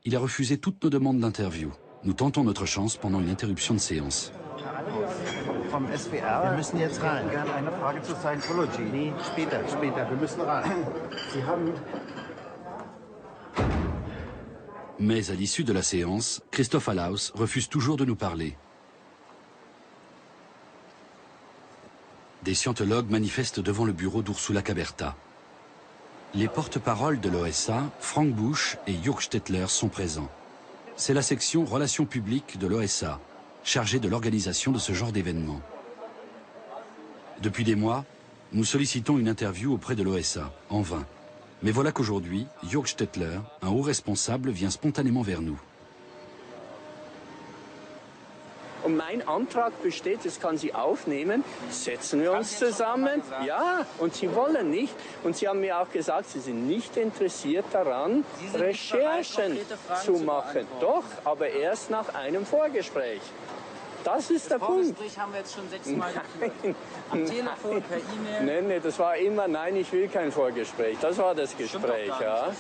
Il a refusé toutes nos demandes d'interview. Nous tentons notre chance pendant une interruption de séance. Vom SWR. Wir müssen jetzt rein. Wir haben eine Frage zur Scientology. Nee, später, wir müssen rein. Sie haben... Mais à l'issue de la séance, Christoph Allaus refuse toujours de nous parler. Des scientologues manifestent devant le bureau d'Ursula Caberta. Les porte-paroles de l'OSA, Frank Bush et Jörg Stettler, sont présents. C'est la section Relations publiques de l'OSA, chargée de l'organisation de ce genre d'événements. Depuis des mois, nous sollicitons une interview auprès de l'OSA, en vain. Mais voilà qu'aujourd'hui, Jörg Stettler, un haut responsable, vient spontanément vers nous. Und mein Antrag besteht, das kann sie aufnehmen, setzen wir uns zusammen. Ja, und sie wollen nicht. Und sie haben mir auch gesagt, sie sind nicht interessiert daran, Recherchen zu machen. Doch, aber erst nach einem Vorgespräch. Das ist der Punkt. Haben wir jetzt schon 6-mal geführt. Am Telefon, per E-Mail. Nee, das war immer, nein, ich will kein Vorgespräch. Das war das Gespräch, ja.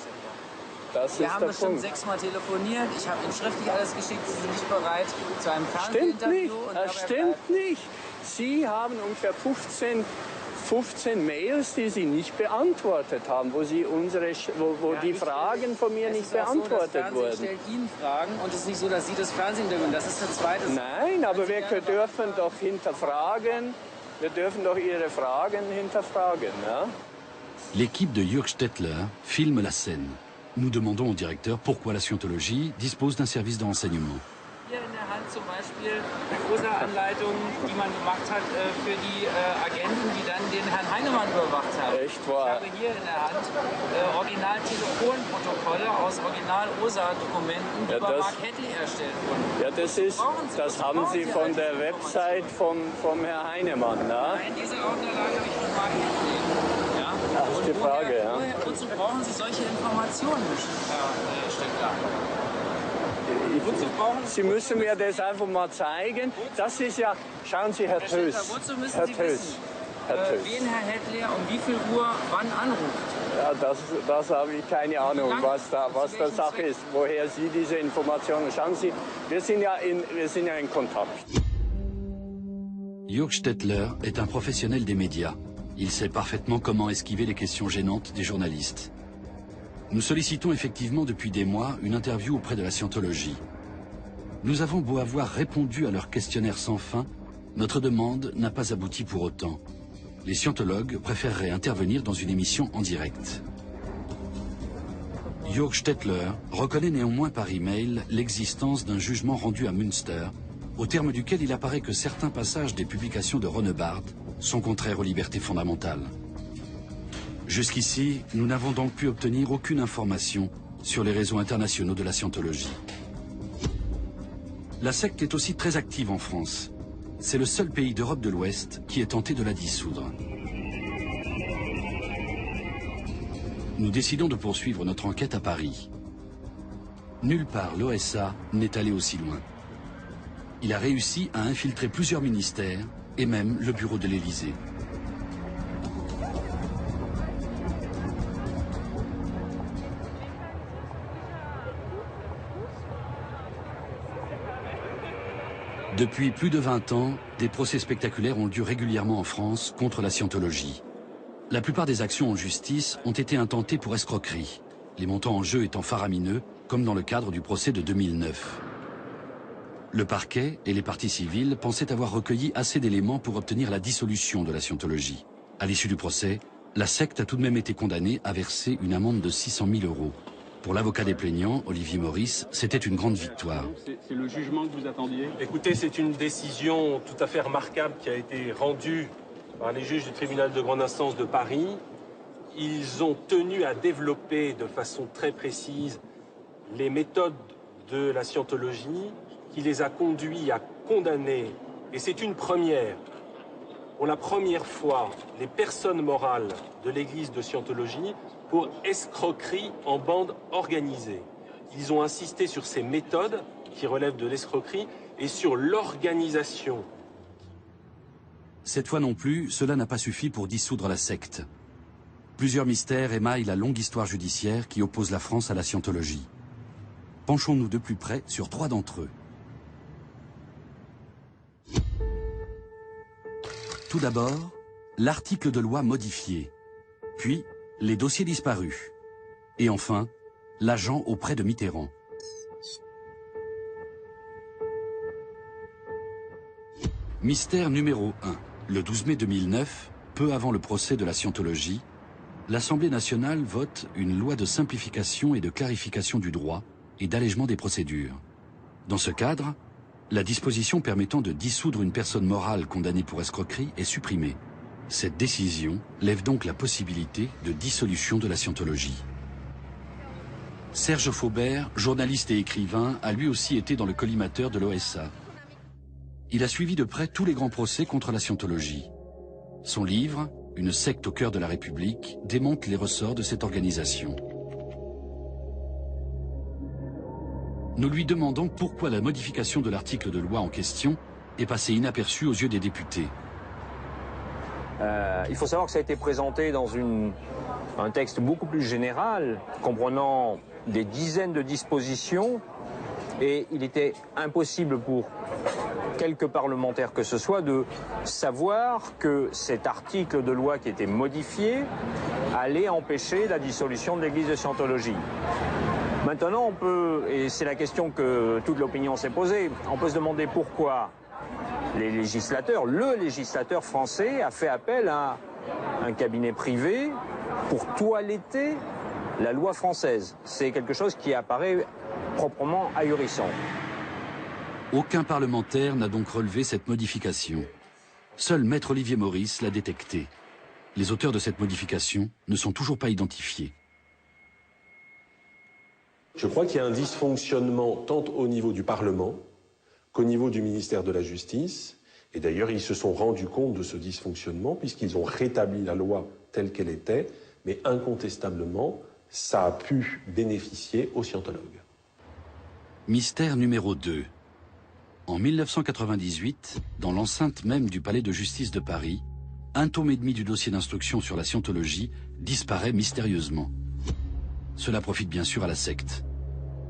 Das Wir ist haben der bestimmt Punkt. 6-mal telefoniert. Ich habe Ihnen schriftlich alles geschickt. Sie sind nicht bereit zu einem Fernsehinterview. Das stimmt nicht. Sie haben ungefähr 15 Mails, die Sie nicht beantwortet haben, wo die Fragen von mir nicht beantwortet wurden. Ich stelle Ihnen Fragen und es ist nicht so, dass Sie das Fernsehen interviewen. Das ist der zweite. Nein, aber wir dürfen doch hinterfragen. Wir dürfen doch Ihre Fragen hinterfragen. Ja? L'équipe de Jürg Stettler filme la scène. Nous demandons au directeur pourquoi la scientologie dispose d'un service de renseignement. Hier in der Hand zum Beispiel eine große Anleitung, die man gemacht hat für die Agenten, die dann den Herrn Heinemann überwacht haben. Echt wahr? Ich habe hier in der Hand Original-Telefonprotokolle aus Original-OSA-Dokumenten, die bei Mark Hadley erstellt wurden. Ja, das haben Sie von der Website vom Herrn Heinemann, ne? Nein, diese Unterlage habe ich von Mark Hadley. Ja? Das ist die Frage, ja. Wozu brauchen Sie solche Informationen, Herr Stettler? Sie müssen mir das einfach mal zeigen. Das ist ja, schauen Sie, Herr Töss. Wozu müssen Sie wissen, wen Herr Hadley um wie viel Uhr wann anruft? Ja, das habe ich keine Ahnung, was der Sache ist, woher Sie diese Informationen. Schauen Sie, wir sind ja in Kontakt. Jürg Stettler est un professionnel des médias. Il sait parfaitement comment esquiver les questions gênantes des journalistes. Nous sollicitons effectivement depuis des mois une interview auprès de la scientologie. Nous avons beau avoir répondu à leur questionnaire sans fin, notre demande n'a pas abouti pour autant. Les scientologues préféreraient intervenir dans une émission en direct. Jürg Stettler reconnaît néanmoins par email l'existence d'un jugement rendu à Münster, au terme duquel il apparaît que certains passages des publications de Ronebard sont contraires aux libertés fondamentales. Jusqu'ici, nous n'avons donc pu obtenir aucune information sur les réseaux internationaux de la scientologie. La secte est aussi très active en France. C'est le seul pays d'Europe de l'Ouest qui est tenté de la dissoudre. Nous décidons de poursuivre notre enquête à Paris. Nulle part l'OSA n'est allé aussi loin. Il a réussi à infiltrer plusieurs ministères et même le bureau de l'Élysée. Depuis plus de 20 ans, des procès spectaculaires ont lieu régulièrement en France contre la scientologie. La plupart des actions en justice ont été intentées pour escroquerie, les montants en jeu étant faramineux, comme dans le cadre du procès de 2009. Le parquet et les parties civiles pensaient avoir recueilli assez d'éléments pour obtenir la dissolution de la scientologie. À l'issue du procès, la secte a tout de même été condamnée à verser une amende de 600 000 €. Pour l'avocat des plaignants, Olivier Maurice, c'était une grande victoire. C'est le jugement que vous attendiez? Écoutez, c'est une décision tout à fait remarquable qui a été rendue par les juges du tribunal de grande instance de Paris. Ils ont tenu à développer de façon très précise les méthodes de la scientologie qui les a conduits à condamner, et c'est une première, pour la première fois, les personnes morales de l'église de Scientologie pour escroquerie en bande organisée. Ils ont insisté sur ces méthodes qui relèvent de l'escroquerie et sur l'organisation. Cette fois non plus, cela n'a pas suffi pour dissoudre la secte. Plusieurs mystères émaillent la longue histoire judiciaire qui oppose la France à la scientologie. Penchons-nous de plus près sur 3 d'entre eux. Tout d'abord, l'article de loi modifié, puis les dossiers disparus, et enfin, l'agent auprès de Mitterrand. Mystère numéro 1. Le 12 mai 2009, peu avant le procès de la scientologie, l'Assemblée nationale vote une loi de simplification et de clarification du droit et d'allègement des procédures. Dans ce cadre, la disposition permettant de dissoudre une personne morale condamnée pour escroquerie est supprimée. Cette décision lève donc la possibilité de dissolution de la scientologie. Serge Faubert, journaliste et écrivain, a lui aussi été dans le collimateur de l'OSA. Il a suivi de près tous les grands procès contre la scientologie. Son livre, Une secte au cœur de la République, démontre les ressorts de cette organisation. Nous lui demandons pourquoi la modification de l'article de loi en question est passé inaperçu aux yeux des députés. Il faut savoir que ça a été présenté dans un texte beaucoup plus général, comprenant des dizaines de dispositions, et il était impossible pour quelques parlementaires que ce soit de savoir que cet article de loi qui était modifié allait empêcher la dissolution de l'église de Scientologie. Maintenant, on peut, et c'est la question que toute l'opinion s'est posée, on peut se demander pourquoi le législateur français a fait appel à un cabinet privé pour toiletter la loi française. C'est quelque chose qui apparaît proprement ahurissant. Aucun parlementaire n'a donc relevé cette modification. Seul Maître Olivier Maurice l'a détecté. Les auteurs de cette modification ne sont toujours pas identifiés. Je crois qu'il y a un dysfonctionnement tant au niveau du Parlement qu'au niveau du ministère de la Justice. Et d'ailleurs, ils se sont rendus compte de ce dysfonctionnement puisqu'ils ont rétabli la loi telle qu'elle était, mais incontestablement, ça a pu bénéficier aux scientologues. Mystère numéro 2. En 1998, dans l'enceinte même du palais de justice de Paris, un tome et demi du dossier d'instruction sur la scientologie disparaît mystérieusement. Cela profite bien sûr à la secte.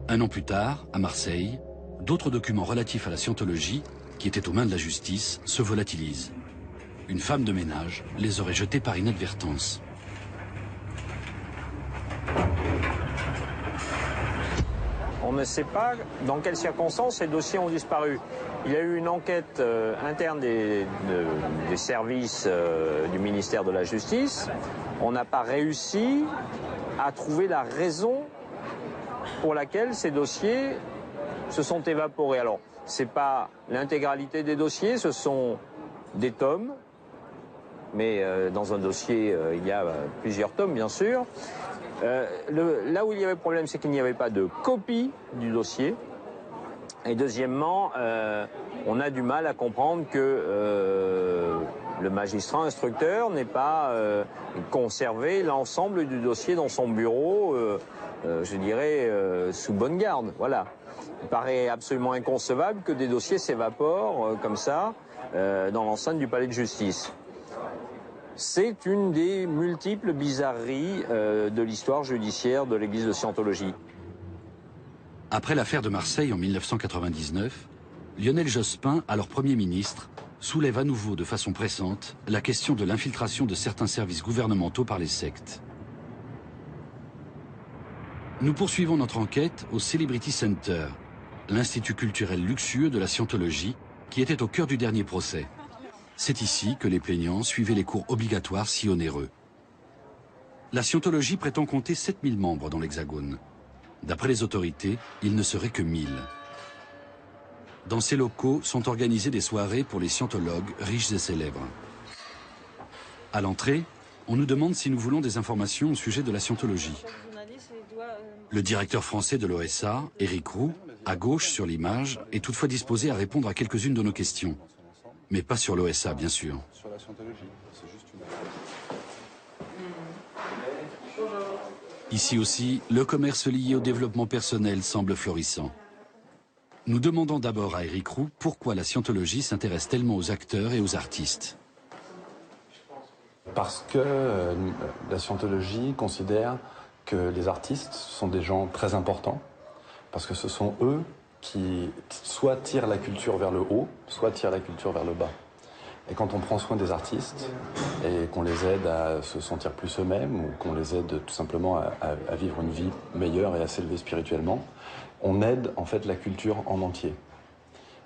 Un an plus tard, à Marseille, d'autres documents relatifs à la scientologie, qui étaient aux mains de la justice, se volatilisent. Une femme de ménage les aurait jetés par inadvertance. On ne sait pas dans quelles circonstances ces dossiers ont disparu. Il y a eu une enquête interne des services du ministère de la Justice. On n'a pas réussi à trouver la raison pour laquelle ces dossiers se sont évaporés. Alors, ce n'est pas l'intégralité des dossiers, ce sont des tomes. Mais dans un dossier, il y a plusieurs tomes, bien sûr. Là où il y avait problème, c'est qu'il n'y avait pas de copie du dossier. Et deuxièmement, on a du mal à comprendre que le magistrat instructeur n'ait pas conservé l'ensemble du dossier dans son bureau, je dirais, sous bonne garde. Voilà. Il paraît absolument inconcevable que des dossiers s'évaporent comme ça dans l'enceinte du palais de justice. C'est une des multiples bizarreries de l'histoire judiciaire de l'église de Scientologie. Après l'affaire de Marseille en 1999, Lionel Jospin, alors Premier ministre, soulève à nouveau de façon pressante la question de l'infiltration de certains services gouvernementaux par les sectes. Nous poursuivons notre enquête au Celebrity Center, l'institut culturel luxueux de la scientologie, qui était au cœur du dernier procès. C'est ici que les plaignants suivaient les cours obligatoires si onéreux. La scientologie prétend compter 7000 membres dans l'Hexagone. D'après les autorités, il ne serait que 1000. Dans ces locaux sont organisées des soirées pour les scientologues riches et célèbres. À l'entrée, on nous demande si nous voulons des informations au sujet de la scientologie. Le directeur français de l'OSA, Éric Roux, à gauche sur l'image, est toutefois disposé à répondre à quelques-unes de nos questions. Mais pas sur l'OSA, bien sûr. Sur la scientologie, c'est juste une... Ici aussi, le commerce lié au développement personnel semble florissant. Nous demandons d'abord à Éric Roux pourquoi la scientologie s'intéresse tellement aux acteurs et aux artistes. Parce que la scientologie considère que les artistes sont des gens très importants, parce que ce sont eux qui soit tirent la culture vers le haut, soit tirent la culture vers le bas. Et quand on prend soin des artistes et qu'on les aide à se sentir plus eux-mêmes ou qu'on les aide tout simplement à vivre une vie meilleure et à s'élever spirituellement, on aide en fait la culture en entier.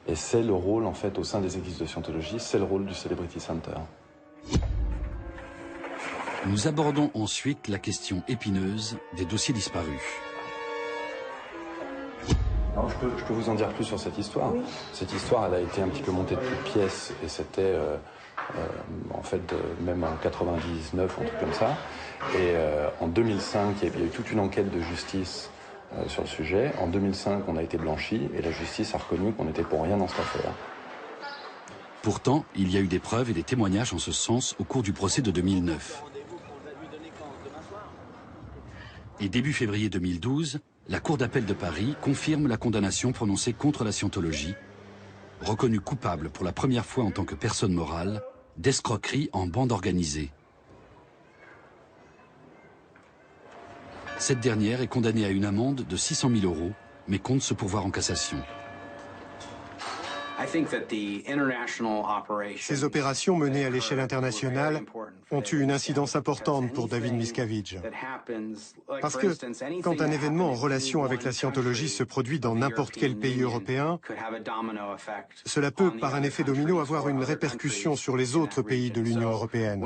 Et c'est le rôle en fait au sein des églises de scientologie, c'est le rôle du Celebrity Center. Nous abordons ensuite la question épineuse des dossiers disparus. Alors, je peux vous en dire plus sur cette histoire. Oui. Cette histoire, elle a été un petit peu montée de toutes pièces et c'était en fait même en 99, un truc comme ça. Et en 2005, il y a eu toute une enquête de justice sur le sujet. En 2005, on a été blanchi et la justice a reconnu qu'on n'était pour rien dans cette affaire. Pourtant, il y a eu des preuves et des témoignages en ce sens au cours du procès de 2009. Et début février 2012, la Cour d'appel de Paris confirme la condamnation prononcée contre la scientologie reconnu coupable pour la première fois en tant que personne morale d'escroquerie en bande organisée. Cette dernière est condamnée à une amende de 600 000 €, mais compte se pourvoir en cassation. Ces opérations menées à l'échelle internationale ont eu une incidence importante pour David Miscavige. Parce que quand un événement en relation avec la scientologie se produit dans n'importe quel pays européen, cela peut, par un effet domino, avoir une répercussion sur les autres pays de l'Union européenne.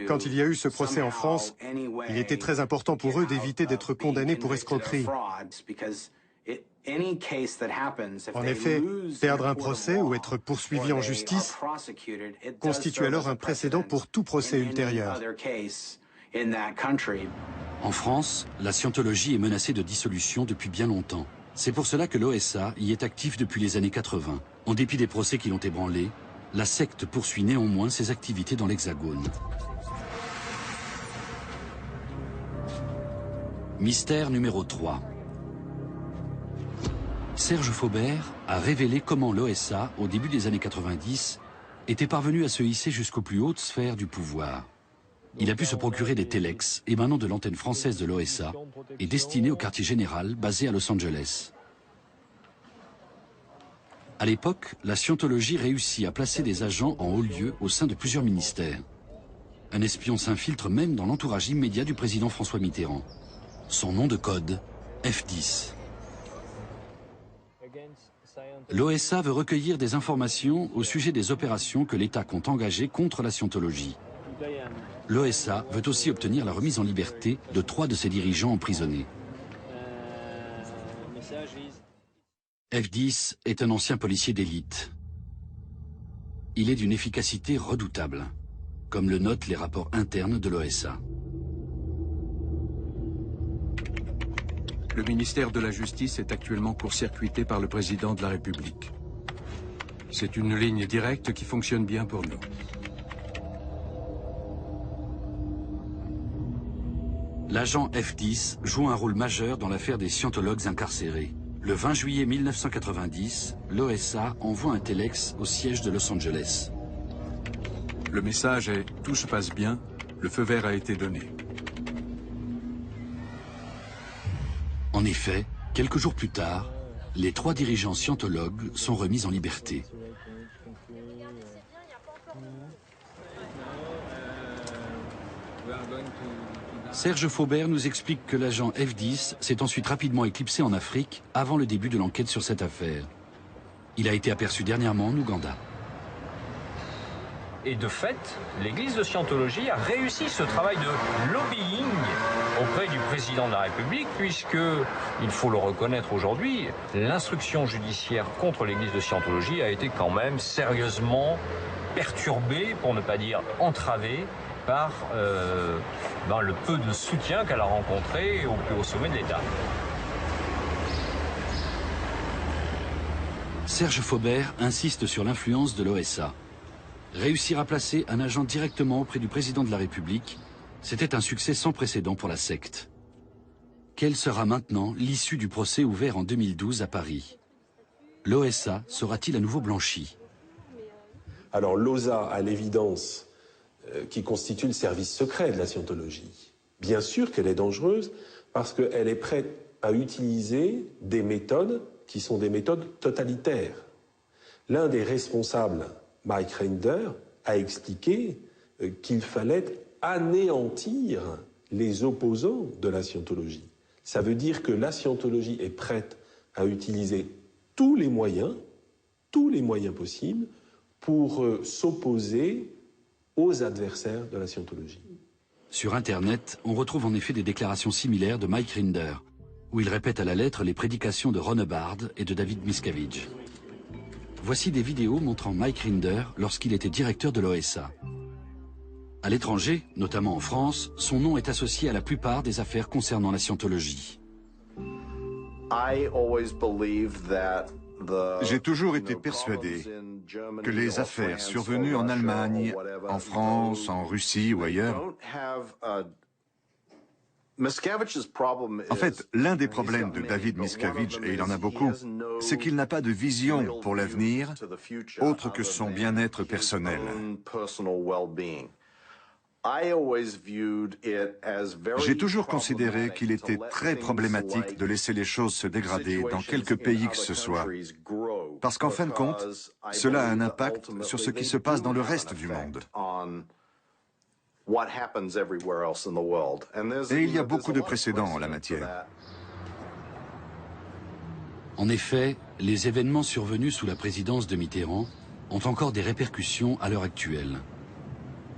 Quand il y a eu ce procès en France, il était très important pour eux d'éviter d'être condamnés pour escroquerie. En effet, perdre un procès ou être poursuivi en justice constitue alors un précédent pour tout procès ultérieur. En France, la scientologie est menacée de dissolution depuis bien longtemps. C'est pour cela que l'OSA y est actif depuis les années 80. En dépit des procès qui l'ont ébranlé, la secte poursuit néanmoins ses activités dans l'Hexagone. Mystère numéro 3. Serge Faubert a révélé comment l'OSA, au début des années 90, était parvenu à se hisser jusqu'aux plus hautes sphères du pouvoir. Il a pu se procurer des téléx émanant de l'antenne française de l'OSA et destinés au quartier général basé à Los Angeles. À l'époque, la scientologie réussit à placer des agents en haut lieu au sein de plusieurs ministères. Un espion s'infiltre même dans l'entourage immédiat du président François Mitterrand. Son nom de code, F10. L'OSA veut recueillir des informations au sujet des opérations que l'État compte engager contre la scientologie. L'OSA veut aussi obtenir la remise en liberté de 3 de ses dirigeants emprisonnés. F10 est un ancien policier d'élite. Il est d'une efficacité redoutable, comme le notent les rapports internes de l'OSA. Le ministère de la Justice est actuellement court-circuité par le président de la République. C'est une ligne directe qui fonctionne bien pour nous. L'agent F10 joue un rôle majeur dans l'affaire des scientologues incarcérés. Le 20 juillet 1990, l'OSA envoie un téléx au siège de Los Angeles. Le message est « Tout se passe bien, le feu vert a été donné ». En effet, quelques jours plus tard, les 3 dirigeants scientologues sont remis en liberté. Serge Faubert nous explique que l'agent F10 s'est ensuite rapidement éclipsé en Afrique avant le début de l'enquête sur cette affaire. Il a été aperçu dernièrement en Ouganda. Et de fait, l'église de Scientologie a réussi ce travail de lobbying auprès du président de la République, puisque, il faut le reconnaître aujourd'hui, l'instruction judiciaire contre l'église de Scientologie a été quand même sérieusement perturbée, pour ne pas dire entravée, par le peu de soutien qu'elle a rencontré au plus haut sommet de l'État. Serge Faubert insiste sur l'influence de l'OSA. Réussir à placer un agent directement auprès du président de la République, c'était un succès sans précédent pour la secte. Quelle sera maintenant l'issue du procès ouvert en 2012 à Paris? L'OSA sera-t-il à nouveau blanchi? Alors l'OSA, à l'évidence, qui constitue le service secret de la scientologie, bien sûr qu'elle est dangereuse parce qu'elle est prête à utiliser des méthodes qui sont des méthodes totalitaires. L'un des responsables, Mike Rinder, a expliqué qu'il fallait anéantir les opposants de la scientologie. Ça veut dire que la scientologie est prête à utiliser tous les moyens possibles pour s'opposer aux adversaires de la scientologie. Sur Internet, on retrouve en effet des déclarations similaires de Mike Rinder, où il répète à la lettre les prédications de Ron Hubbard et de David Miscavige. Voici des vidéos montrant Mike Rinder lorsqu'il était directeur de l'OSA. À l'étranger, notamment en France, son nom est associé à la plupart des affaires concernant la scientologie. J'ai toujours été persuadé que les affaires survenues en Allemagne, en France, en Russie ou ailleurs En fait, l'un des problèmes de David Miscavige, et il en a beaucoup, c'est qu'il n'a pas de vision pour l'avenir, autre que son bien-être personnel. J'ai toujours considéré qu'il était très problématique de laisser les choses se dégrader dans quelque pays que ce soit, parce qu'en fin de compte, cela a un impact sur ce qui se passe dans le reste du monde. Et il y a beaucoup de précédents en la matière. En effet, les événements survenus sous la présidence de Mitterrand ont encore des répercussions à l'heure actuelle.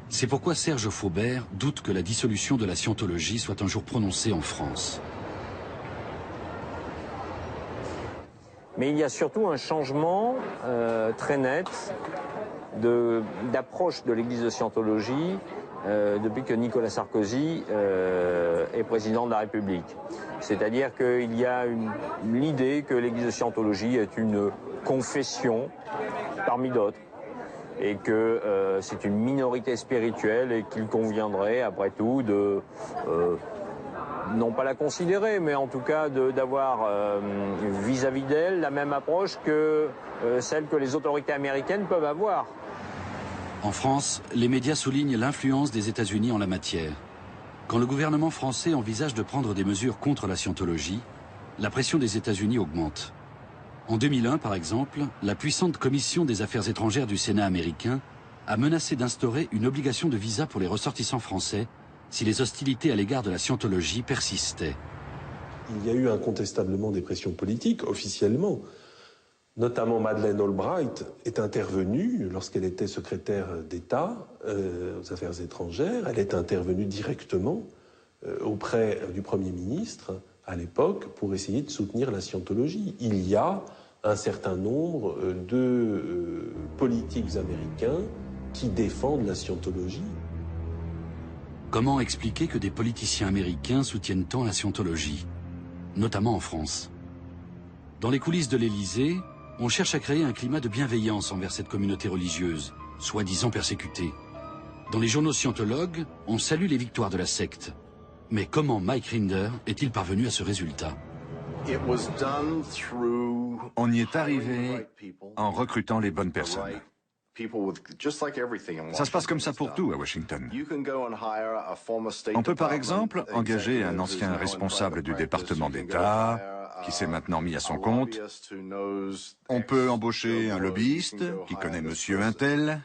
C'est pourquoi Serge Faubert doute que la dissolution de la scientologie soit un jour prononcée en France. Mais il y a surtout un changement très net d'approche de l'Église de Scientologie depuis que Nicolas Sarkozy est président de la République. C'est-à-dire qu'il y a l'idée que l'Église de Scientologie est une confession parmi d'autres et que c'est une minorité spirituelle et qu'il conviendrait, après tout, de non pas la considérer, mais en tout cas d'avoir vis-à-vis d'elle la même approche que celle que les autorités américaines peuvent avoir. En France, les médias soulignent l'influence des États-Unis en la matière. Quand le gouvernement français envisage de prendre des mesures contre la scientologie, la pression des États-Unis augmente. En 2001, par exemple, la puissante commission des affaires étrangères du Sénat américain a menacé d'instaurer une obligation de visa pour les ressortissants français si les hostilités à l'égard de la scientologie persistaient. Il y a eu incontestablement des pressions politiques, officiellement. Notamment Madeleine Albright est intervenue lorsqu'elle était secrétaire d'État aux affaires étrangères. Elle est intervenue directement auprès du Premier ministre à l'époque pour essayer de soutenir la scientologie. Il y a un certain nombre de politiques américains qui défendent la scientologie. Comment expliquer que des politiciens américains soutiennent tant la scientologie, notamment en France? Dans les coulisses de l'Élysée, on cherche à créer un climat de bienveillance envers cette communauté religieuse, soi-disant persécutée. Dans les journaux scientologues, on salue les victoires de la secte. Mais comment Mike Rinder est-il parvenu à ce résultat? On y est arrivé en recrutant les bonnes personnes. Ça se passe comme ça pour tout à Washington. On peut par exemple engager un ancien responsable du département d'État, qui s'est maintenant mis à son compte. On peut embaucher un lobbyiste qui connaît monsieur Untel.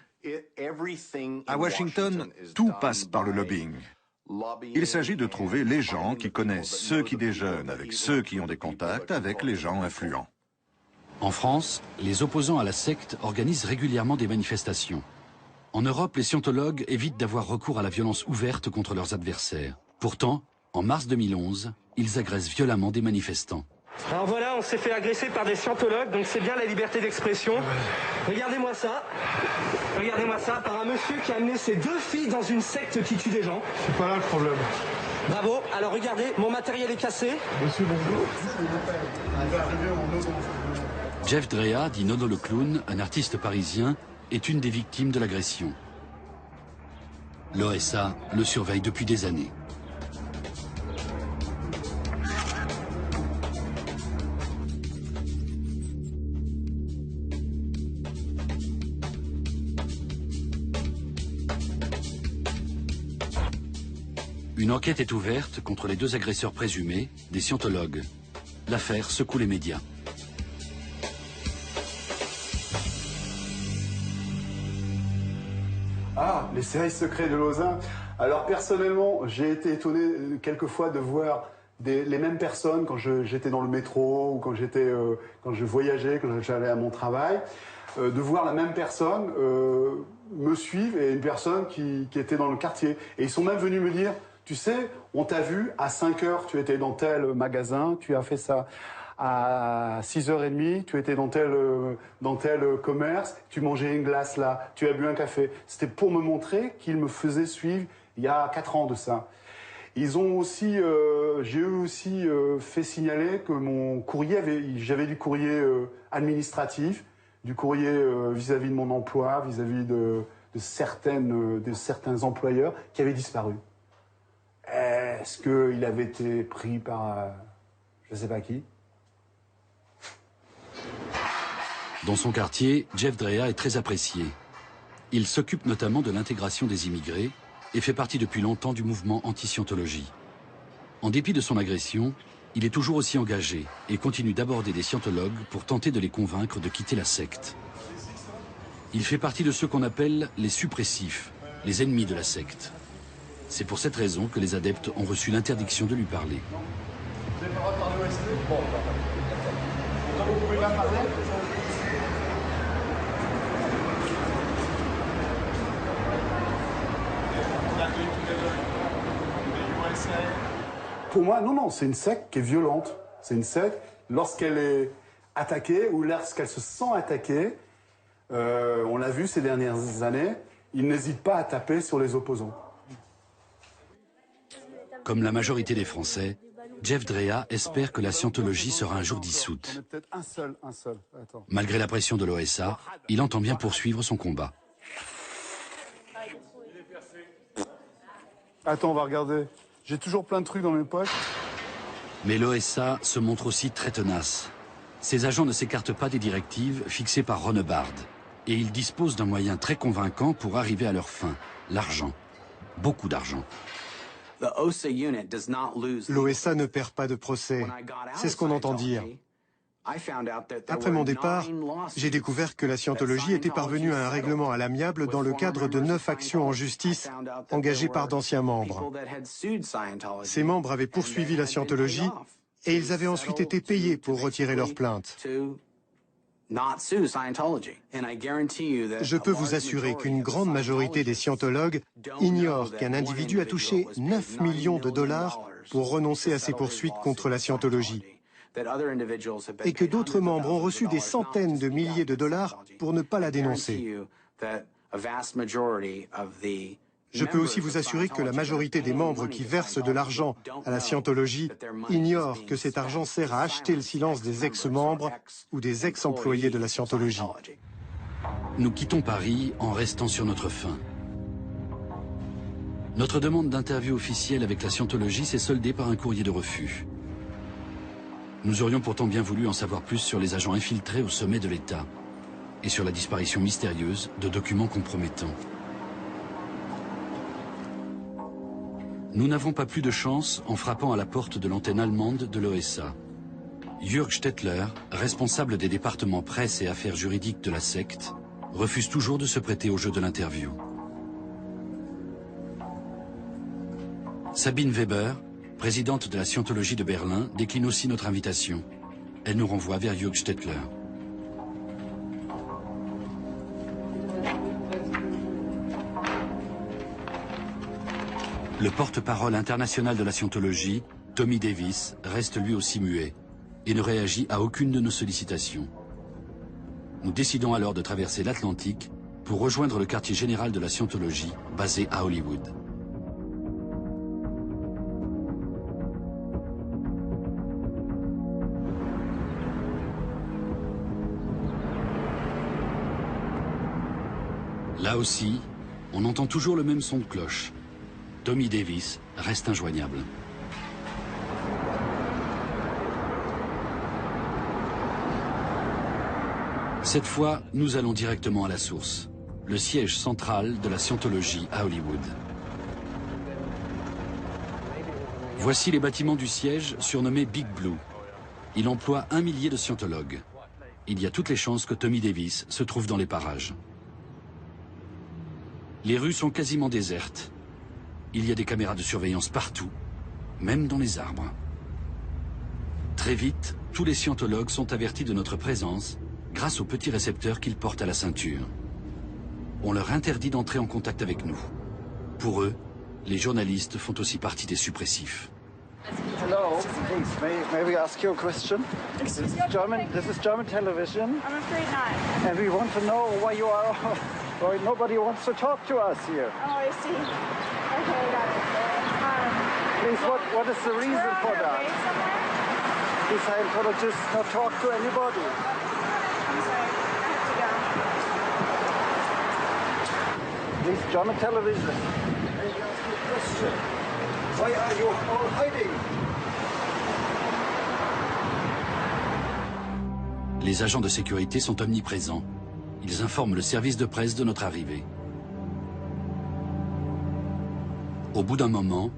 À Washington, tout passe par le lobbying. Il s'agit de trouver les gens qui connaissent ceux qui déjeunent avec ceux qui ont des contacts avec les gens influents. En France, les opposants à la secte organisent régulièrement des manifestations. En Europe, les scientologues évitent d'avoir recours à la violence ouverte contre leurs adversaires. Pourtant, en mars 2011, ils agressent violemment des manifestants. Alors voilà, on s'est fait agresser par des scientologues, donc c'est bien la liberté d'expression. Regardez-moi ça. Regardez-moi ça, par un monsieur qui a amené ses 2 filles dans une secte qui tue des gens. C'est pas là le problème. Bravo, alors regardez, mon matériel est cassé. Monsieur, bonjour. Jeff Drea, dit Nono le clown, un artiste parisien, est une des victimes de l'agression. L'OSA le surveille depuis des années. Une enquête est ouverte contre les 2 agresseurs présumés, des scientologues. L'affaire secoue les médias. Ah, les services secrets de Lausanne. Alors personnellement, j'ai été étonné quelquefois de voir les mêmes personnes quand j'étais dans le métro ou quand je voyageais, quand j'allais à mon travail, de voir la même personne me suivre et une personne qui était dans le quartier. Et ils sont même venus me dire, tu sais, on t'a vu à 5 heures, tu étais dans tel magasin, tu as fait ça. À 6h30, tu étais dans tel commerce, tu mangeais une glace là, tu as bu un café. C'était pour me montrer qu'ils me faisaient suivre il y a 4 ans de ça. Ils ont aussi, j'ai aussi fait signaler que mon courrier j'avais du courrier administratif, du courrier vis-à-vis de mon emploi, vis-à-vis de certains employeurs qui avaient disparu. Est-ce qu'il avait été pris par je ne sais pas qui? Dans son quartier, Jeff Drea est très apprécié. Il s'occupe notamment de l'intégration des immigrés et fait partie depuis longtemps du mouvement anti-scientologie. En dépit de son agression, il est toujours aussi engagé et continue d'aborder des scientologues pour tenter de les convaincre de quitter la secte. Il fait partie de ceux qu'on appelle les suppressifs, les ennemis de la secte. C'est pour cette raison que les adeptes ont reçu l'interdiction de lui parler. Vous n'avez pas le droit de parler au ST? Bon, d'accord. Vous pouvez pas parler? Pour moi, non, c'est une secte qui est violente. C'est une secte, lorsqu'elle est attaquée ou lorsqu'elle se sent attaquée, on l'a vu ces dernières années, ils n'hésitent pas à taper sur les opposants. Comme la majorité des Français, Jeff Drea espère que la scientologie sera un jour dissoute. Un seul. Attends. Malgré la pression de l'OSA, il entend bien poursuivre son combat. Attends, on va regarder. J'ai toujours plein de trucs dans mes poches. Mais l'OSA se montre aussi très tenace. Ses agents ne s'écartent pas des directives fixées par Ron Hubbard. Et ils disposent d'un moyen très convaincant pour arriver à leur fin, l'argent. Beaucoup d'argent. L'OSA ne perd pas de procès. C'est ce qu'on entend dire. Après mon départ, j'ai découvert que la scientologie était parvenue à un règlement à l'amiable dans le cadre de 9 actions en justice engagées par d'anciens membres. Ces membres avaient poursuivi la scientologie et ils avaient ensuite été payés pour retirer leurs plaintes. Je peux vous assurer qu'une grande majorité des scientologues ignorent qu'un individu a touché 9 millions de dollars pour renoncer à ses poursuites contre la scientologie, et que d'autres membres ont reçu des centaines de milliers de dollars pour ne pas la dénoncer. Je peux aussi vous assurer que la majorité des membres qui versent de l'argent à la scientologie ignorent que cet argent sert à acheter le silence des ex-membres ou des ex-employés de la scientologie. Nous quittons Paris en restant sur notre faim. Notre demande d'interview officielle avec la scientologie s'est soldée par un courrier de refus. Nous aurions pourtant bien voulu en savoir plus sur les agents infiltrés au sommet de l'État et sur la disparition mystérieuse de documents compromettants. Nous n'avons pas plus de chance en frappant à la porte de l'antenne allemande de l'OSA. Jürg Stettler, responsable des départements presse et affaires juridiques de la secte, refuse toujours de se prêter au jeu de l'interview. Sabine Weber, présidente de la Scientologie de Berlin, décline aussi notre invitation. Elle nous renvoie vers Jürg Stettler. Le porte-parole international de la Scientologie, Tommy Davis, reste lui aussi muet et ne réagit à aucune de nos sollicitations. Nous décidons alors de traverser l'Atlantique pour rejoindre le quartier général de la Scientologie, basé à Hollywood. Là aussi, on entend toujours le même son de cloche. Tommy Davis reste injoignable. Cette fois, nous allons directement à la source, le siège central de la Scientologie à Hollywood. Voici les bâtiments du siège surnommé Big Blue. Il emploie 1 millier de scientologues. Il y a toutes les chances que Tommy Davis se trouve dans les parages. Les rues sont quasiment désertes. Il y a des caméras de surveillance partout, même dans les arbres. Très vite, tous les scientologues sont avertis de notre présence grâce aux petits récepteurs qu'ils portent à la ceinture. On leur interdit d'entrer en contact avec nous. Pour eux, les journalistes font aussi partie des suppressifs. Hello, please, may we ask you a question? This is German television. I'm afraid not. And we want to know why you are, why nobody wants to talk to us here. Oh, I see. Okay, I got it. Please, what is the reason for that? The Scientologists not talk to anybody. I'm sorry, I have to go. Please, German television. May we ask you a question? Why are you all hiding? Les agents de sécurité sont omniprésents. Ils informent le service de presse de notre arrivée. Au bout d'un moment,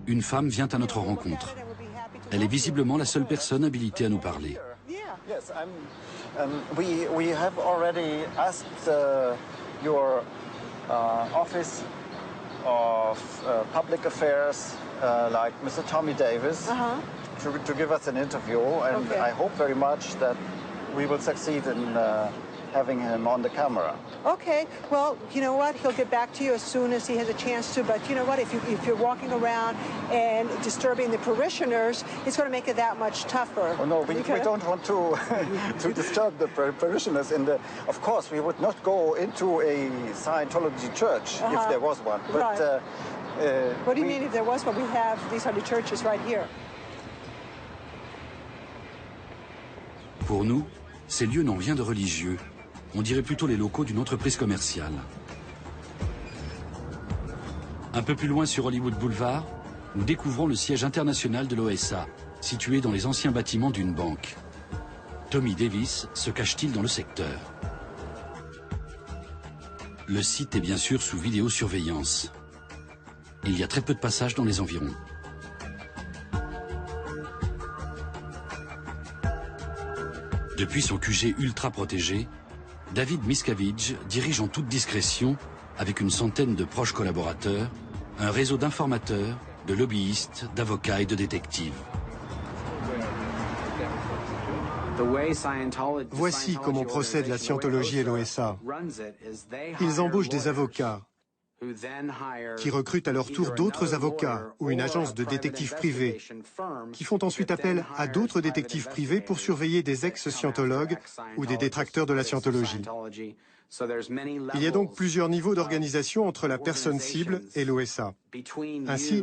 une femme vient à notre rencontre. Elle est visiblement la seule personne habilitée à nous parler. Yes, we have already asked your office of public affairs, like Mr. Tommy Davis, to give us an interview, and I hope very much that we will succeed in having him on the camera. Okay, well, you know what? He'll get back to you as soon as he has a chance to, but you know what? If you're walking around and disturbing the parishioners, it's going to make it that much tougher. Oh, no, we don't want to to disturb the parishioners. Of course, we would not go into a Scientology church if there was one. But, what do you mean if there was one? We have these other churches right here. Pour nous, ces lieux n'ont rien de religieux. On dirait plutôt les locaux d'une entreprise commerciale. Un peu plus loin sur Hollywood Boulevard, nous découvrons le siège international de l'OSA, situé dans les anciens bâtiments d'une banque. Tommy Davis se cache-t-il dans le secteur? Le site est bien sûr sous vidéosurveillance. Il y a très peu de passages dans les environs. Depuis son QG ultra protégé, David Miscavige dirige en toute discrétion, avec une centaine de proches collaborateurs, un réseau d'informateurs, de lobbyistes, d'avocats et de détectives. Voici comment procède la Scientologie et l'OSA. Ils embauchent des avocats qui recrutent à leur tour d'autres avocats ou une agence de détectives privés qui font ensuite appel à d'autres détectives privés pour surveiller des ex-scientologues ou des détracteurs de la Scientologie. Il y a donc plusieurs niveaux d'organisation entre la personne cible et l'OSA. Ainsi,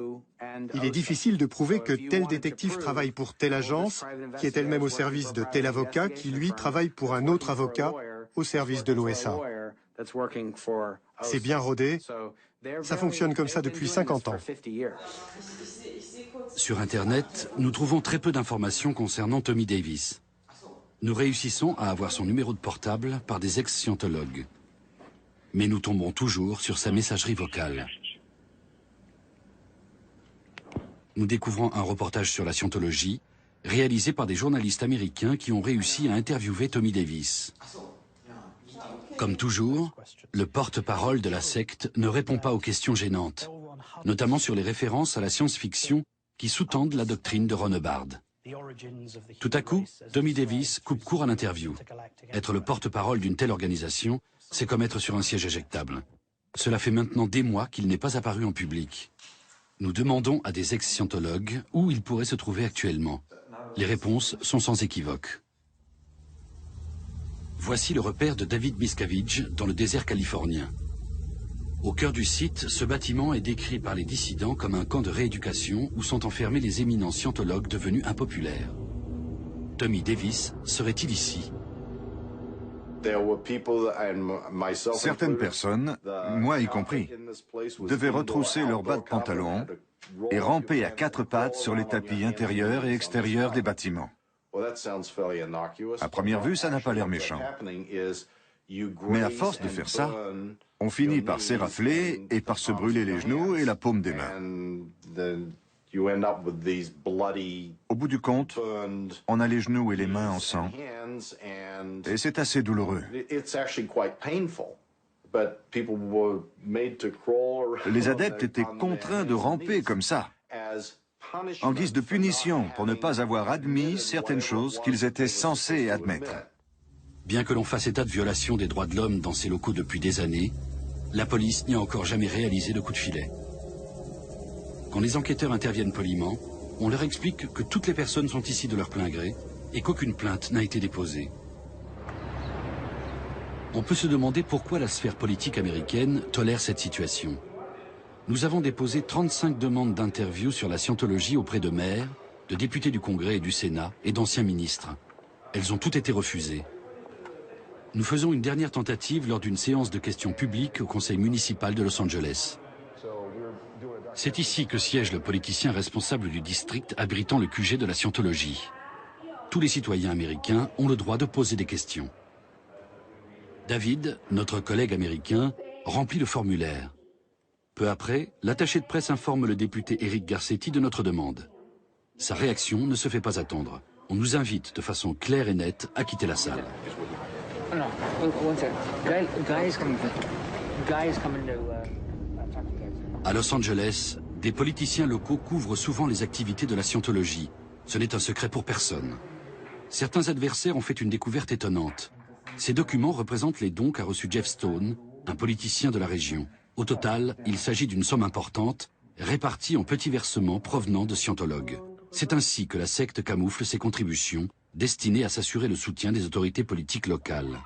il est difficile de prouver que tel détective travaille pour telle agence, qui est elle-même au service de tel avocat, qui lui travaille pour un autre avocat au service de l'OSA. C'est bien rodé, ça fonctionne comme ça depuis 50 ans. Sur Internet, nous trouvons très peu d'informations concernant Tommy Davis. Nous réussissons à avoir son numéro de portable par des ex-scientologues. Mais nous tombons toujours sur sa messagerie vocale. Nous découvrons un reportage sur la Scientologie, réalisé par des journalistes américains qui ont réussi à interviewer Tommy Davis. Comme toujours, le porte-parole de la secte ne répond pas aux questions gênantes, notamment sur les références à la science-fiction qui sous-tendent la doctrine de Ron Hubbard. Tout à coup, Tommy Davis coupe court à l'interview. Être le porte-parole d'une telle organisation, c'est comme être sur un siège éjectable. Cela fait maintenant des mois qu'il n'est pas apparu en public. Nous demandons à des ex-scientologues où il pourrait se trouver actuellement. Les réponses sont sans équivoque. Voici le repère de David Miscavige dans le désert californien. Au cœur du site, ce bâtiment est décrit par les dissidents comme un camp de rééducation où sont enfermés les éminents scientologues devenus impopulaires. Tommy Davis serait-il ici? Certaines personnes, moi y compris, devaient retrousser leurs bas de pantalon et ramper à quatre pattes sur les tapis intérieurs et extérieurs des bâtiments. À première vue, ça n'a pas l'air méchant. Mais à force de faire ça, on finit par s'érafler et par se brûler les genoux et la paume des mains. Au bout du compte, on a les genoux et les mains en sang, et c'est assez douloureux. Les adeptes étaient contraints de ramper comme ça, en guise de punition pour ne pas avoir admis certaines choses qu'ils étaient censés admettre. Bien que l'on fasse état de violation des droits de l'homme dans ces locaux depuis des années, la police n'y a encore jamais réalisé de coup de filet. Quand les enquêteurs interviennent poliment, on leur explique que toutes les personnes sont ici de leur plein gré et qu'aucune plainte n'a été déposée. On peut se demander pourquoi la sphère politique américaine tolère cette situation. Nous avons déposé 35 demandes d'interview sur la Scientologie auprès de maires, de députés du Congrès et du Sénat et d'anciens ministres. Elles ont toutes été refusées. Nous faisons une dernière tentative lors d'une séance de questions publiques au conseil municipal de Los Angeles. C'est ici que siège le politicien responsable du district abritant le QG de la scientologie. Tous les citoyens américains ont le droit de poser des questions. David, notre collègue américain, remplit le formulaire. Peu après, l'attaché de presse informe le député Eric Garcetti de notre demande. Sa réaction ne se fait pas attendre. On nous invite de façon claire et nette à quitter la salle. À Los Angeles, des politiciens locaux couvrent souvent les activités de la scientologie. Ce n'est un secret pour personne. Certains adversaires ont fait une découverte étonnante. Ces documents représentent les dons qu'a reçus Jeff Stone, un politicien de la région. Au total, il s'agit d'une somme importante, répartie en petits versements provenant de scientologues. C'est ainsi que la secte camoufle ses contributions, destinées à s'assurer le soutien des autorités politiques locales.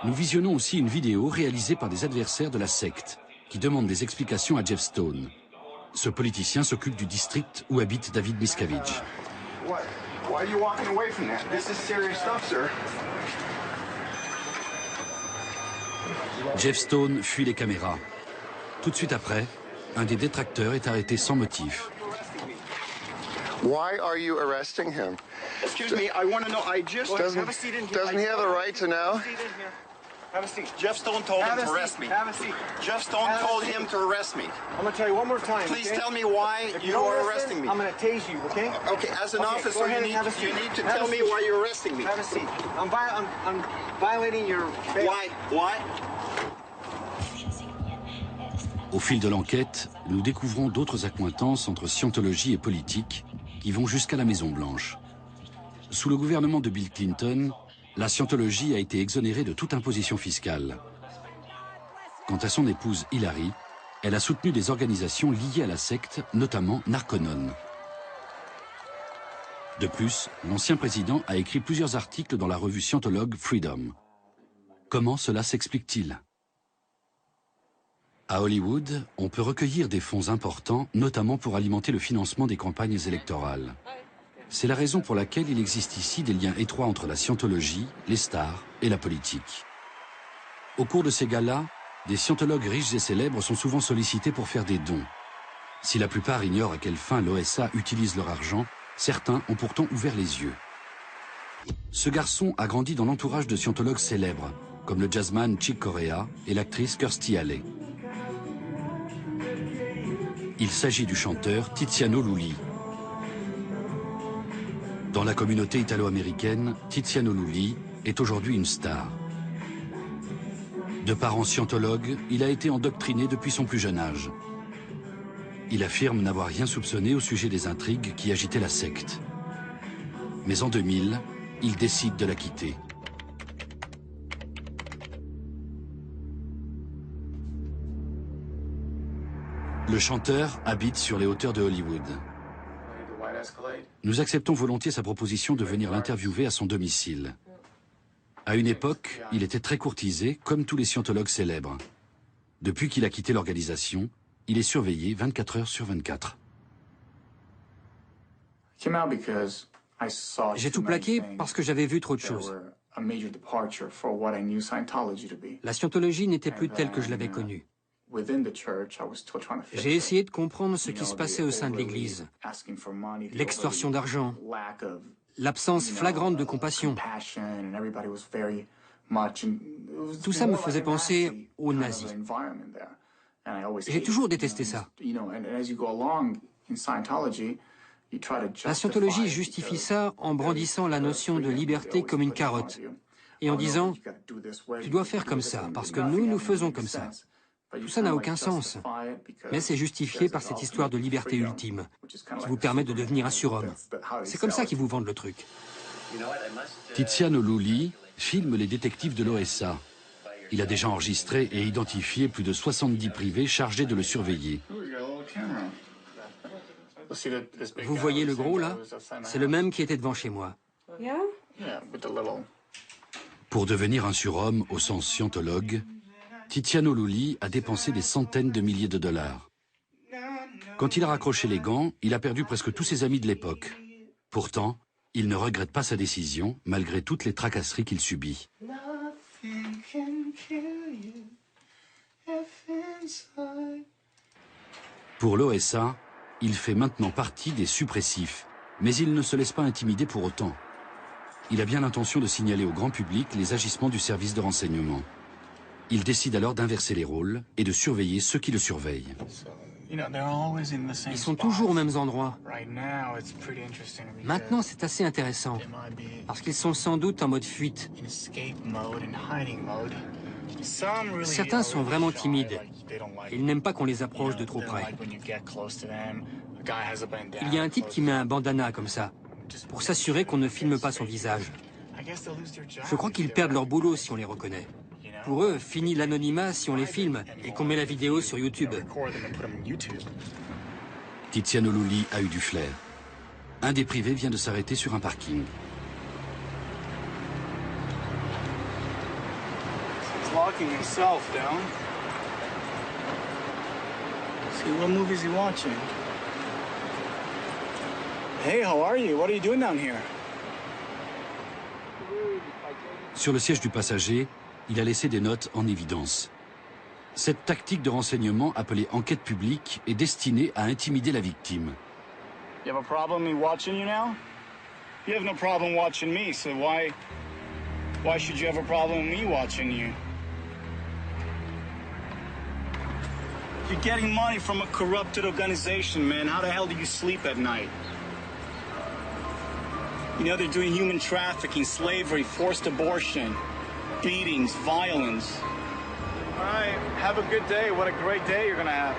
Nous visionnons aussi une vidéo réalisée par des adversaires de la secte, qui demandent des explications à Jeff Stone. Ce politicien s'occupe du district où habite David Miscavige. Jeff Stone fuit les caméras. Tout de suite après, un des détracteurs est arrêté sans motif. Why are you arresting him? Excuse me, I want to know. I just Doesn't he have the right to know? Have a seat. Jeff Stone told him to arrest me. Have a seat. Jeff Stone told him to arrest me. I'm going to tell you one more time. Please tell me why you are arresting me. I'm going to tase you, okay? Okay, as an officer, you need to tell me why you're arresting me. Have a seat. I'm violating your... Why? Why? Au fil de l'enquête, nous découvrons d'autres accointances entre scientologie et politique qui vont jusqu'à la Maison-Blanche. Sous le gouvernement de Bill Clinton, la scientologie a été exonérée de toute imposition fiscale. Quant à son épouse Hillary, elle a soutenu des organisations liées à la secte, notamment Narconon. De plus, l'ancien président a écrit plusieurs articles dans la revue scientologue Freedom. Comment cela s'explique-t-il ? À Hollywood, on peut recueillir des fonds importants, notamment pour alimenter le financement des campagnes électorales. C'est la raison pour laquelle il existe ici des liens étroits entre la scientologie, les stars et la politique. Au cours de ces galas, des scientologues riches et célèbres sont souvent sollicités pour faire des dons. Si la plupart ignorent à quelle fin l'OSA utilise leur argent, certains ont pourtant ouvert les yeux. Ce garçon a grandi dans l'entourage de scientologues célèbres, comme le jazzman Chick Corea et l'actrice Kirstie Alley. Il s'agit du chanteur Tiziano Lulli. Dans la communauté italo-américaine, Tiziano Lulli est aujourd'hui une star. De parents scientologues, il a été endoctriné depuis son plus jeune âge. Il affirme n'avoir rien soupçonné au sujet des intrigues qui agitaient la secte. Mais en 2000, il décide de la quitter. Le chanteur habite sur les hauteurs de Hollywood. Nous acceptons volontiers sa proposition de venir l'interviewer à son domicile. À une époque, il était très courtisé, comme tous les scientologues célèbres. Depuis qu'il a quitté l'organisation, il est surveillé 24 heures sur 24. J'ai tout plaqué parce que j'avais vu trop de choses. La scientologie n'était plus telle que je l'avais connue. J'ai essayé de comprendre ce qui se passait au sein de l'Église. L'extorsion d'argent, l'absence flagrante de compassion. Tout ça me faisait penser aux nazis. J'ai toujours détesté ça. La scientologie justifie ça en brandissant la notion de liberté comme une carotte et en disant « tu dois faire comme ça parce que nous faisons comme ça ». Tout ça n'a aucun sens, mais c'est justifié par cette histoire de liberté ultime, qui vous permet de devenir un surhomme. C'est comme ça qu'ils vous vendent le truc. Tiziano Lulli filme les détectives de l'OSA. Il a déjà enregistré et identifié plus de 70 privés chargés de le surveiller. Vous voyez le gros là? C'est le même qui était devant chez moi. Pour devenir un surhomme au sens scientologue, Tiziano Lulli a dépensé des centaines de milliers de dollars. Quand il a raccroché les gants, il a perdu presque tous ses amis de l'époque. Pourtant, il ne regrette pas sa décision, malgré toutes les tracasseries qu'il subit. Pour l'OSA, il fait maintenant partie des suppressifs, mais il ne se laisse pas intimider pour autant. Il a bien l'intention de signaler au grand public les agissements du service de renseignement. Il décide alors d'inverser les rôles et de surveiller ceux qui le surveillent. Ils sont toujours aux mêmes endroits. Maintenant, c'est assez intéressant, parce qu'ils sont sans doute en mode fuite. Certains sont vraiment timides. Ils n'aiment pas qu'on les approche de trop près. Il y a un type qui met un bandana comme ça, pour s'assurer qu'on ne filme pas son visage. Je crois qu'ils perdent leur boulot si on les reconnaît. Pour eux, fini l'anonymat si on les filme et qu'on met la vidéo sur YouTube. Tiziano Lulli a eu du flair. Un des privés vient de s'arrêter sur un parking. He's locking himself down. See, what movies he watching? Hey, how are you? What are you doing down here? Sur le siège du passager, il a laissé des notes en évidence. Cette tactique de renseignement, appelée enquête publique, est destinée à intimider la victime. You have a problem me watching you now? You have no problem watching me, so why should you have a problem with me watching you? You're getting money from a corrupted organization, man. How the hell do you sleep at night? You know, they're doing human trafficking, slavery, forced abortion, beatings, violence. All right, have a good day. What a great day you're gonna have.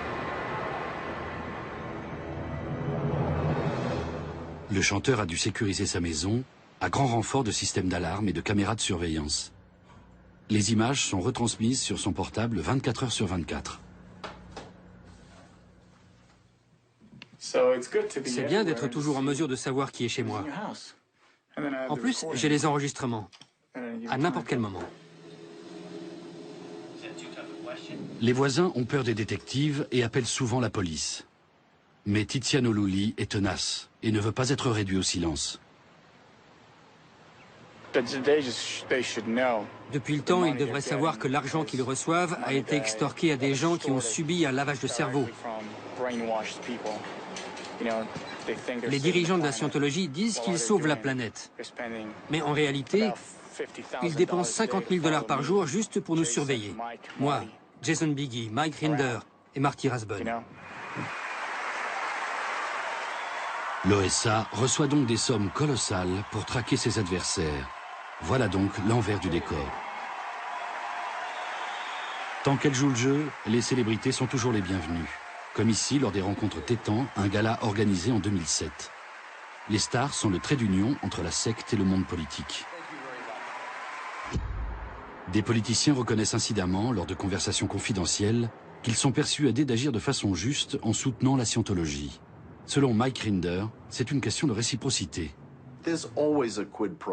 Le chanteur a dû sécuriser sa maison à grand renfort de systèmes d'alarme et de caméras de surveillance. Les images sont retransmises sur son portable 24 heures sur 24. C'est bien d'être toujours en mesure de savoir qui est chez moi. En plus, j'ai les enregistrements, à n'importe quel moment. Les voisins ont peur des détectives et appellent souvent la police. Mais Tiziano Lulli est tenace et ne veut pas être réduit au silence. Depuis le temps, ils devraient savoir que l'argent qu'ils reçoivent a été extorqué à des gens qui ont subi un lavage de cerveau. Les dirigeants de la scientologie disent qu'ils sauvent la planète. Mais en réalité, ils dépensent 50 000 $ par jour juste pour nous surveiller. Moi, Jason Biggie, Mike Rinder et Marty Rathbun. L'OSA reçoit donc des sommes colossales pour traquer ses adversaires. Voilà donc l'envers du décor. Tant qu'elles jouent le jeu, les célébrités sont toujours les bienvenues. Comme ici, lors des rencontres Tétan, un gala organisé en 2007. Les stars sont le trait d'union entre la secte et le monde politique. Des politiciens reconnaissent incidemment, lors de conversations confidentielles, qu'ils sont persuadés d'agir de façon juste en soutenant la scientologie. Selon Mike Rinder, c'est une question de réciprocité.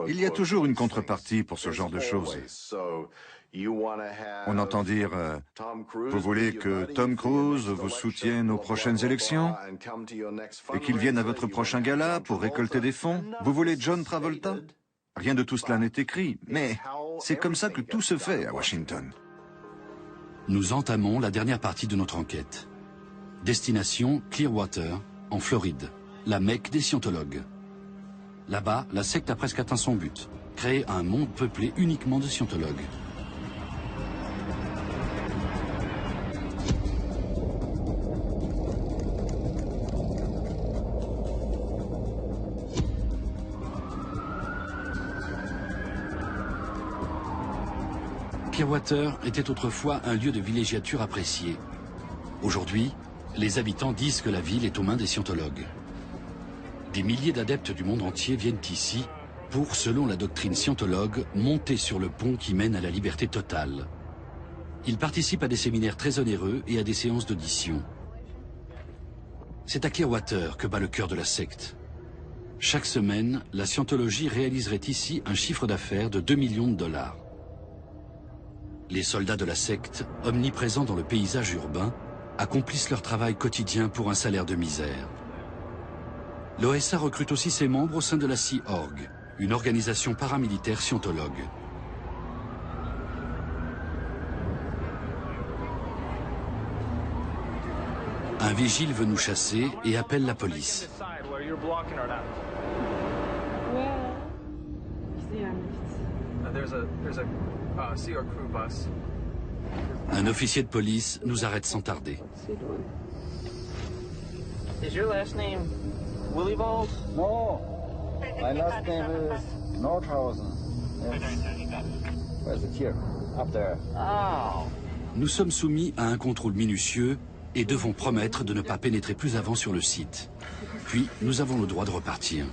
Il y a toujours une contrepartie pour ce genre de choses. On entend dire vous voulez que Tom Cruise vous soutienne aux prochaines élections et qu'il vienne à votre prochain gala pour récolter des fonds? Vous voulez John Travolta? Rien de tout cela n'est écrit, mais c'est comme ça que tout se fait à Washington. Nous entamons la dernière partie de notre enquête. Destination Clearwater, en Floride, la Mecque des scientologues. Là-bas, la secte a presque atteint son but, créer un monde peuplé uniquement de scientologues. Clearwater était autrefois un lieu de villégiature apprécié. Aujourd'hui, les habitants disent que la ville est aux mains des scientologues. Des milliers d'adeptes du monde entier viennent ici pour, selon la doctrine scientologue, monter sur le pont qui mène à la liberté totale. Ils participent à des séminaires très onéreux et à des séances d'audition. C'est à Clearwater que bat le cœur de la secte. Chaque semaine, la scientologie réaliserait ici un chiffre d'affaires de 2 millions de $. Les soldats de la secte, omniprésents dans le paysage urbain, accomplissent leur travail quotidien pour un salaire de misère. L'OSA recrute aussi ses membres au sein de la Sea Org, une organisation paramilitaire scientologue. Un vigile veut nous chasser et appelle la police. Un officier de police nous arrête sans tarder. Is your last name Willibald? No, my last name is Nordhausen. Where's it here? Up there. Oh. Nous sommes soumis à un contrôle minutieux et devons promettre de ne pas pénétrer plus avant sur le site. Puis, nous avons le droit de repartir.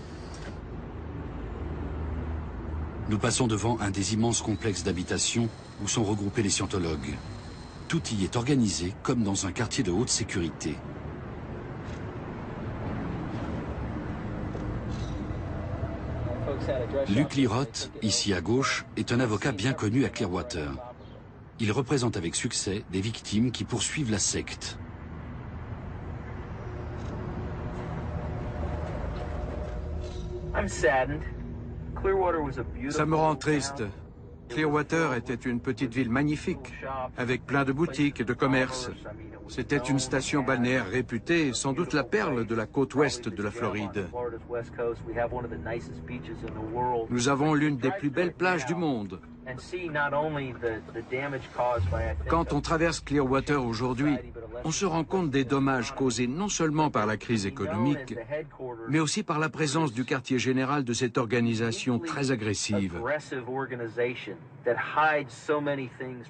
Nous passons devant un des immenses complexes d'habitation où sont regroupés les scientologues. Tout y est organisé comme dans un quartier de haute sécurité. Luc Lirotte, ici à gauche, est un avocat bien connu à Clearwater. Il représente avec succès des victimes qui poursuivent la secte. Ça me rend triste. Clearwater était une petite ville magnifique, avec plein de boutiques et de commerces. C'était une station balnéaire réputée, sans doute la perle de la côte ouest de la Floride. Nous avons l'une des plus belles plages du monde. Quand on traverse Clearwater aujourd'hui, on se rend compte des dommages causés non seulement par la crise économique, mais aussi par la présence du quartier général de cette organisation très agressive.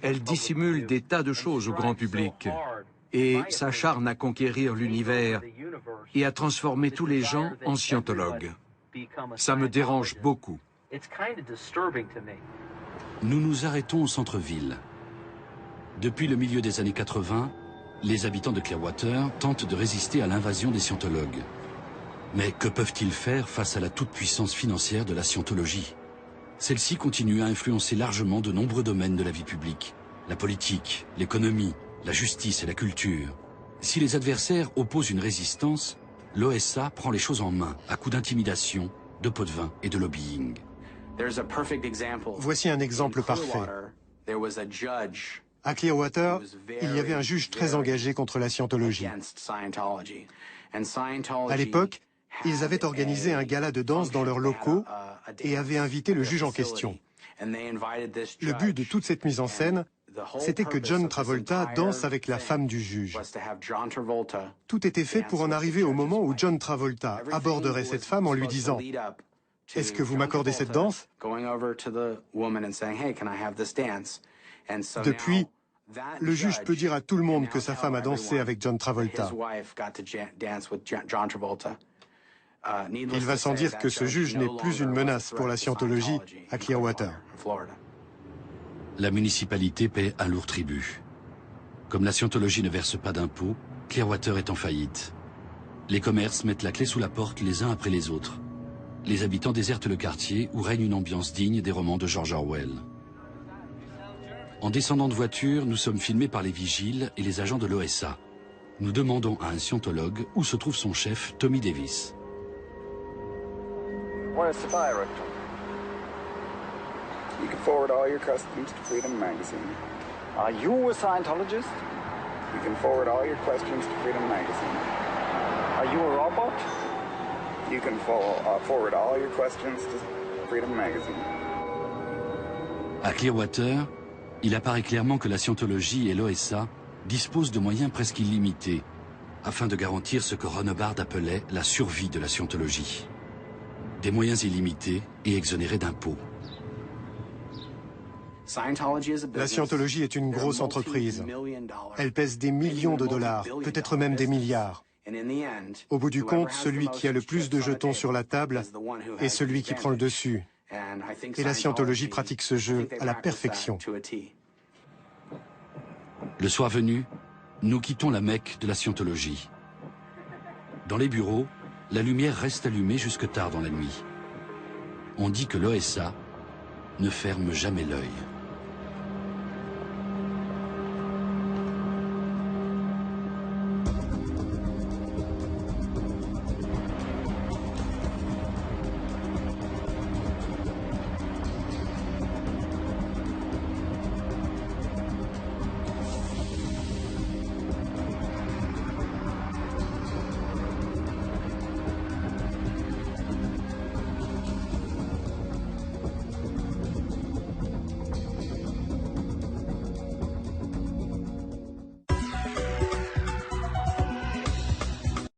Elle dissimule des tas de choses au grand public et s'acharne à conquérir l'univers et à transformer tous les gens en scientologues. Ça me dérange beaucoup. Nous nous arrêtons au centre-ville. Depuis le milieu des années 80, les habitants de Clearwater tentent de résister à l'invasion des scientologues. Mais que peuvent-ils faire face à la toute-puissance financière de la scientologie? Celle-ci continue à influencer largement de nombreux domaines de la vie publique. La politique, l'économie, la justice et la culture. Si les adversaires opposent une résistance, l'OSA prend les choses en main à coups d'intimidation, de pots de vin et de lobbying. Voici un exemple parfait. À Clearwater, il y avait un juge très engagé contre la scientologie. À l'époque, ils avaient organisé un gala de danse dans leurs locaux et avaient invité le juge en question. Le but de toute cette mise en scène, c'était que John Travolta danse avec la femme du juge. Tout était fait pour en arriver au moment où John Travolta aborderait cette femme en lui disant « Est-ce que vous m'accordez cette danse ?» Depuis, le juge peut dire à tout le monde que sa femme a dansé avec John Travolta. Il va sans dire que ce juge n'est plus une menace pour la scientologie à Clearwater. La municipalité paie un lourd tribut. Comme la scientologie ne verse pas d'impôts, Clearwater est en faillite. Les commerces mettent la clé sous la porte les uns après les autres. Les habitants désertent le quartier où règne une ambiance digne des romans de George Orwell. En descendant de voiture, nous sommes filmés par les vigiles et les agents de l'OSA. Nous demandons à un scientologue où se trouve son chef, Tommy Davis. Where's the director? You can forward all your questions to Freedom Magazine. Are you a Scientologist? You can forward all your questions to Freedom Magazine. Are you a robot? You can forward all your questions to Freedom Magazine. À Clearwater, il apparaît clairement que la scientologie et l'OSA disposent de moyens presque illimités afin de garantir ce que Ron Hubbard appelait la survie de la scientologie. Des moyens illimités et exonérés d'impôts. La scientologie est une grosse entreprise. Elle pèse des millions de dollars, peut-être même des milliards. Au bout du compte, celui qui a le plus de jetons sur la table est celui qui prend le dessus. Et la scientologie pratique ce jeu à la perfection. Le soir venu, nous quittons la Mecque de la scientologie. Dans les bureaux, la lumière reste allumée jusque tard dans la nuit. On dit que l'OSA ne ferme jamais l'œil.